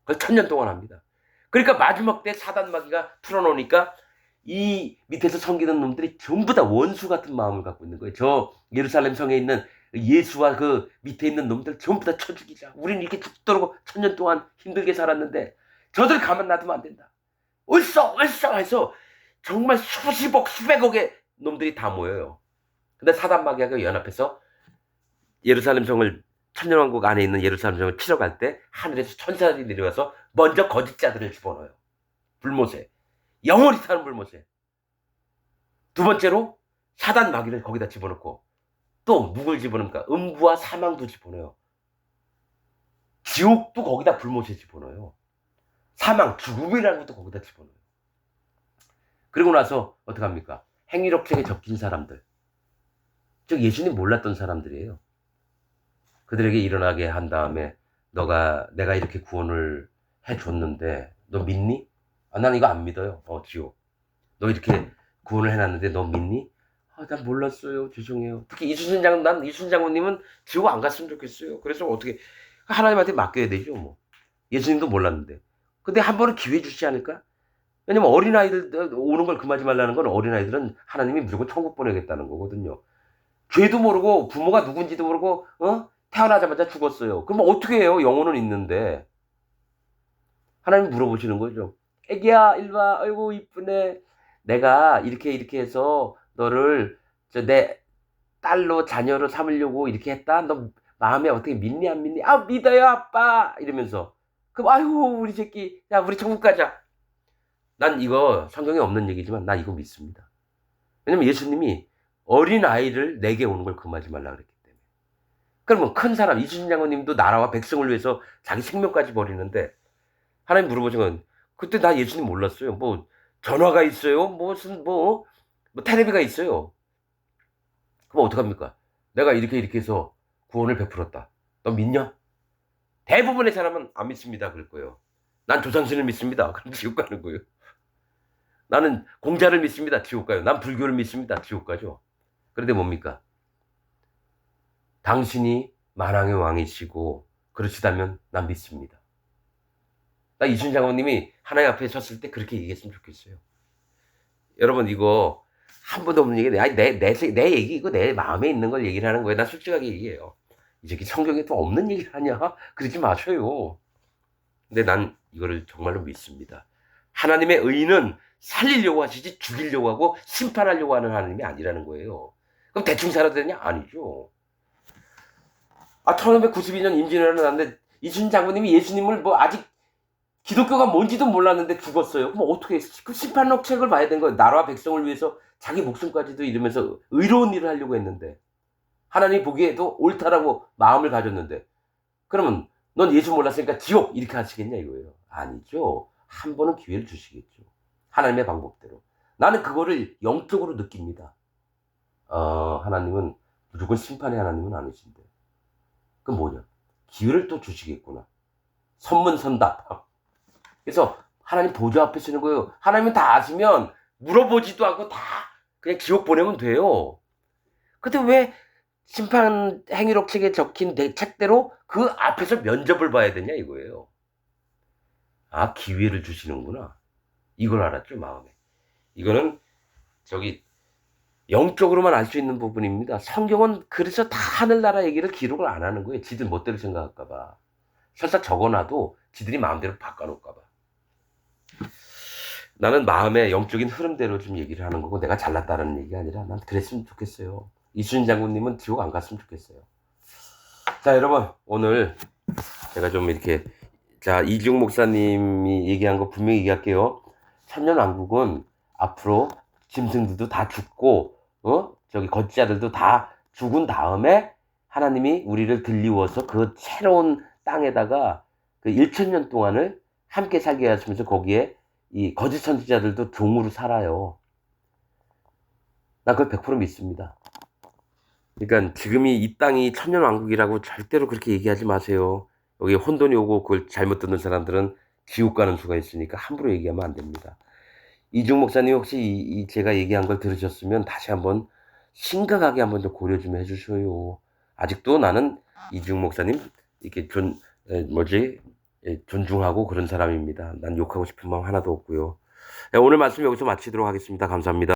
[SPEAKER 1] 그걸 천년 동안 합니다. 그러니까 마지막 때 사단 마귀가 풀어놓으니까 이 밑에서 섬기는 놈들이 전부 다 원수 같은 마음을 갖고 있는 거예요. 저 예루살렘 성에 있는 예수와 그 밑에 있는 놈들 전부 다 쳐 죽이자. 우리는 이렇게 죽도록 천년 동안 힘들게 살았는데 저들 가만 놔두면 안 된다. 얼싸 해서 정말 수십억 수백억의 놈들이 다 모여요. 근데 사단 마귀가 연합해서 예루살렘 성을 천년왕국 안에 있는 예루살렘 성을 치러 갈 때 하늘에서 천사들이 내려와서 먼저 거짓자들을 집어넣어요. 불못에. 영원히 사는 불못에. 두 번째로 사단 마귀를 거기다 집어넣고 또 누굴 집어넣습니까? 음부와 사망도 집어넣어요. 지옥도 거기다 불못에 집어넣어요. 사망, 죽음이라는 것도 거기다 집어넣어요. 그리고 나서 어떡합니까? 행위력책에 적힌 사람들. 즉 예수님 몰랐던 사람들이에요. 그들에게 일어나게 한 다음에 내가 이렇게 구원을 해줬는데 너 믿니? 아, 난 이거 안 믿어요. 지호. 너 이렇게 구원을 해놨는데 너 믿니? 아, 난 몰랐어요. 죄송해요. 특히 난 이순신 장군님은 지옥 안 갔으면 좋겠어요. 그래서 어떻게 하나님한테 맡겨야 되죠, 뭐. 예수님도 몰랐는데. 근데 한 번은 기회 주시지 않을까? 왜냐면 어린아이들 오는 걸 금하지 말라는 건 어린아이들은 하나님이 무조건 천국 보내겠다는 거거든요. 죄도 모르고 부모가 누군지도 모르고 태어나자마자 죽었어요. 그럼 어떻게 해요? 영혼은 있는데. 하나님 물어보시는 거죠. 애기야 일로 와. 아이고 이쁘네. 내가 이렇게 해서 너를 내 딸로 자녀로 삼으려고 이렇게 했다. 너 마음에 어떻게 믿니 안 믿니? 아 믿어요 아빠 이러면서. 그럼 아이고 우리 새끼 야 우리 천국 가자. 난 이거 성경에 없는 얘기지만 나 이거 믿습니다. 왜냐면 예수님이 어린아이를 내게 오는 걸 금하지 말라 그랬기 때문에. 그러면 큰 사람 이순신 장군님도 나라와 백성을 위해서 자기 생명까지 버리는데 하나님 물어보시면 그때 나 예수님 몰랐어요. 뭐 전화가 있어요. 무슨 뭐 테레비가 있어요. 그럼 어떡합니까? 내가 이렇게 해서 구원을 베풀었다. 너 믿냐? 대부분의 사람은 안 믿습니다. 그럴 거예요. 난 조상신을 믿습니다. 그럼 지옥 가는 거예요. 나는 공자를 믿습니다. 지옥 가요. 난 불교를 믿습니다. 지옥 가죠. 그런데 뭡니까? 당신이 만왕의 왕이시고 그러시다면 난 믿습니다. 나 이순신 장군님이 하나님 앞에 섰을 때 그렇게 얘기했으면 좋겠어요. 여러분 이거 한 번도 없는 얘기 내 얘기 이거 내 마음에 있는 걸 얘기를 하는 거예요. 나 솔직하게 얘기해요. 이 새끼 성경에 또 없는 얘기를 하냐? 그러지 마셔요. 근데 난 이거를 정말로 믿습니다. 하나님의 의는 살리려고 하시지 죽이려고 하고 심판하려고 하는 하나님이 아니라는 거예요. 그럼 대충 살아야 되냐? 아니죠. 1592년 임진왜란을 났는데 이순신 장군님이 예수님을 뭐 아직 기독교가 뭔지도 몰랐는데 죽었어요. 그럼 어떻게 그 심판록 책을 봐야 되는 거예요. 나라와 백성을 위해서 자기 목숨까지도 잃으면서 의로운 일을 하려고 했는데 하나님이 보기에도 옳다라고 마음을 가졌는데 그러면 넌 예수 몰랐으니까 지옥 이렇게 하시겠냐 이거예요. 아니죠. 한 번은 기회를 주시겠죠. 하나님의 방법대로. 나는 그거를 영적으로 느낍니다. 하나님은 무조건 심판의 하나님은 아니신데. 그럼 뭐냐? 기회를 또 주시겠구나. 선문선답. 그래서 하나님 보좌 앞에 서는 거예요. 하나님은 다 아시면 물어보지도 않고 다 그냥 지옥 보내면 돼요. 근데 왜 심판 행위록 책에 적힌 내 책대로 그 앞에서 면접을 봐야 되냐 이거예요. 아 기회를 주시는구나. 이걸 알았죠 마음에. 이거는 영적으로만 알 수 있는 부분입니다. 성경은 그래서 다 하늘나라 얘기를 기록을 안 하는 거예요. 지들 멋대로 생각할까봐. 설사 적어놔도 지들이 마음대로 바꿔놓을까봐. 나는 마음의 영적인 흐름대로 좀 얘기를 하는 거고 내가 잘났다는 얘기가 아니라 난 그랬으면 좋겠어요. 이순신 장군님은 지옥 안 갔으면 좋겠어요. 자 여러분 오늘 제가 좀 이렇게 이중 목사님이 얘기한 거 분명히 얘기할게요. 천년왕국은 앞으로 짐승들도 다 죽고 거짓자들도 다 죽은 다음에 하나님이 우리를 들리워서 그 새로운 땅에다가 그 1000년 동안을 함께 살게 하시면서 거기에 이 거짓 선지자들도 종으로 살아요. 나 그걸 100% 믿습니다. 그러니까 지금이 이 땅이 천년왕국이라고 절대로 그렇게 얘기하지 마세요. 여기 혼돈이 오고 그걸 잘못 듣는 사람들은 지옥 가는 수가 있으니까 함부로 얘기하면 안 됩니다. 이중 목사님 혹시 제가 얘기한 걸 들으셨으면 다시 한번 심각하게 한번 좀 고려 좀 해주셔요. 아직도 나는 이중 목사님 이렇게 존중하고 그런 사람입니다. 난 욕하고 싶은 마음 하나도 없고요. 오늘 말씀 여기서 마치도록 하겠습니다. 감사합니다.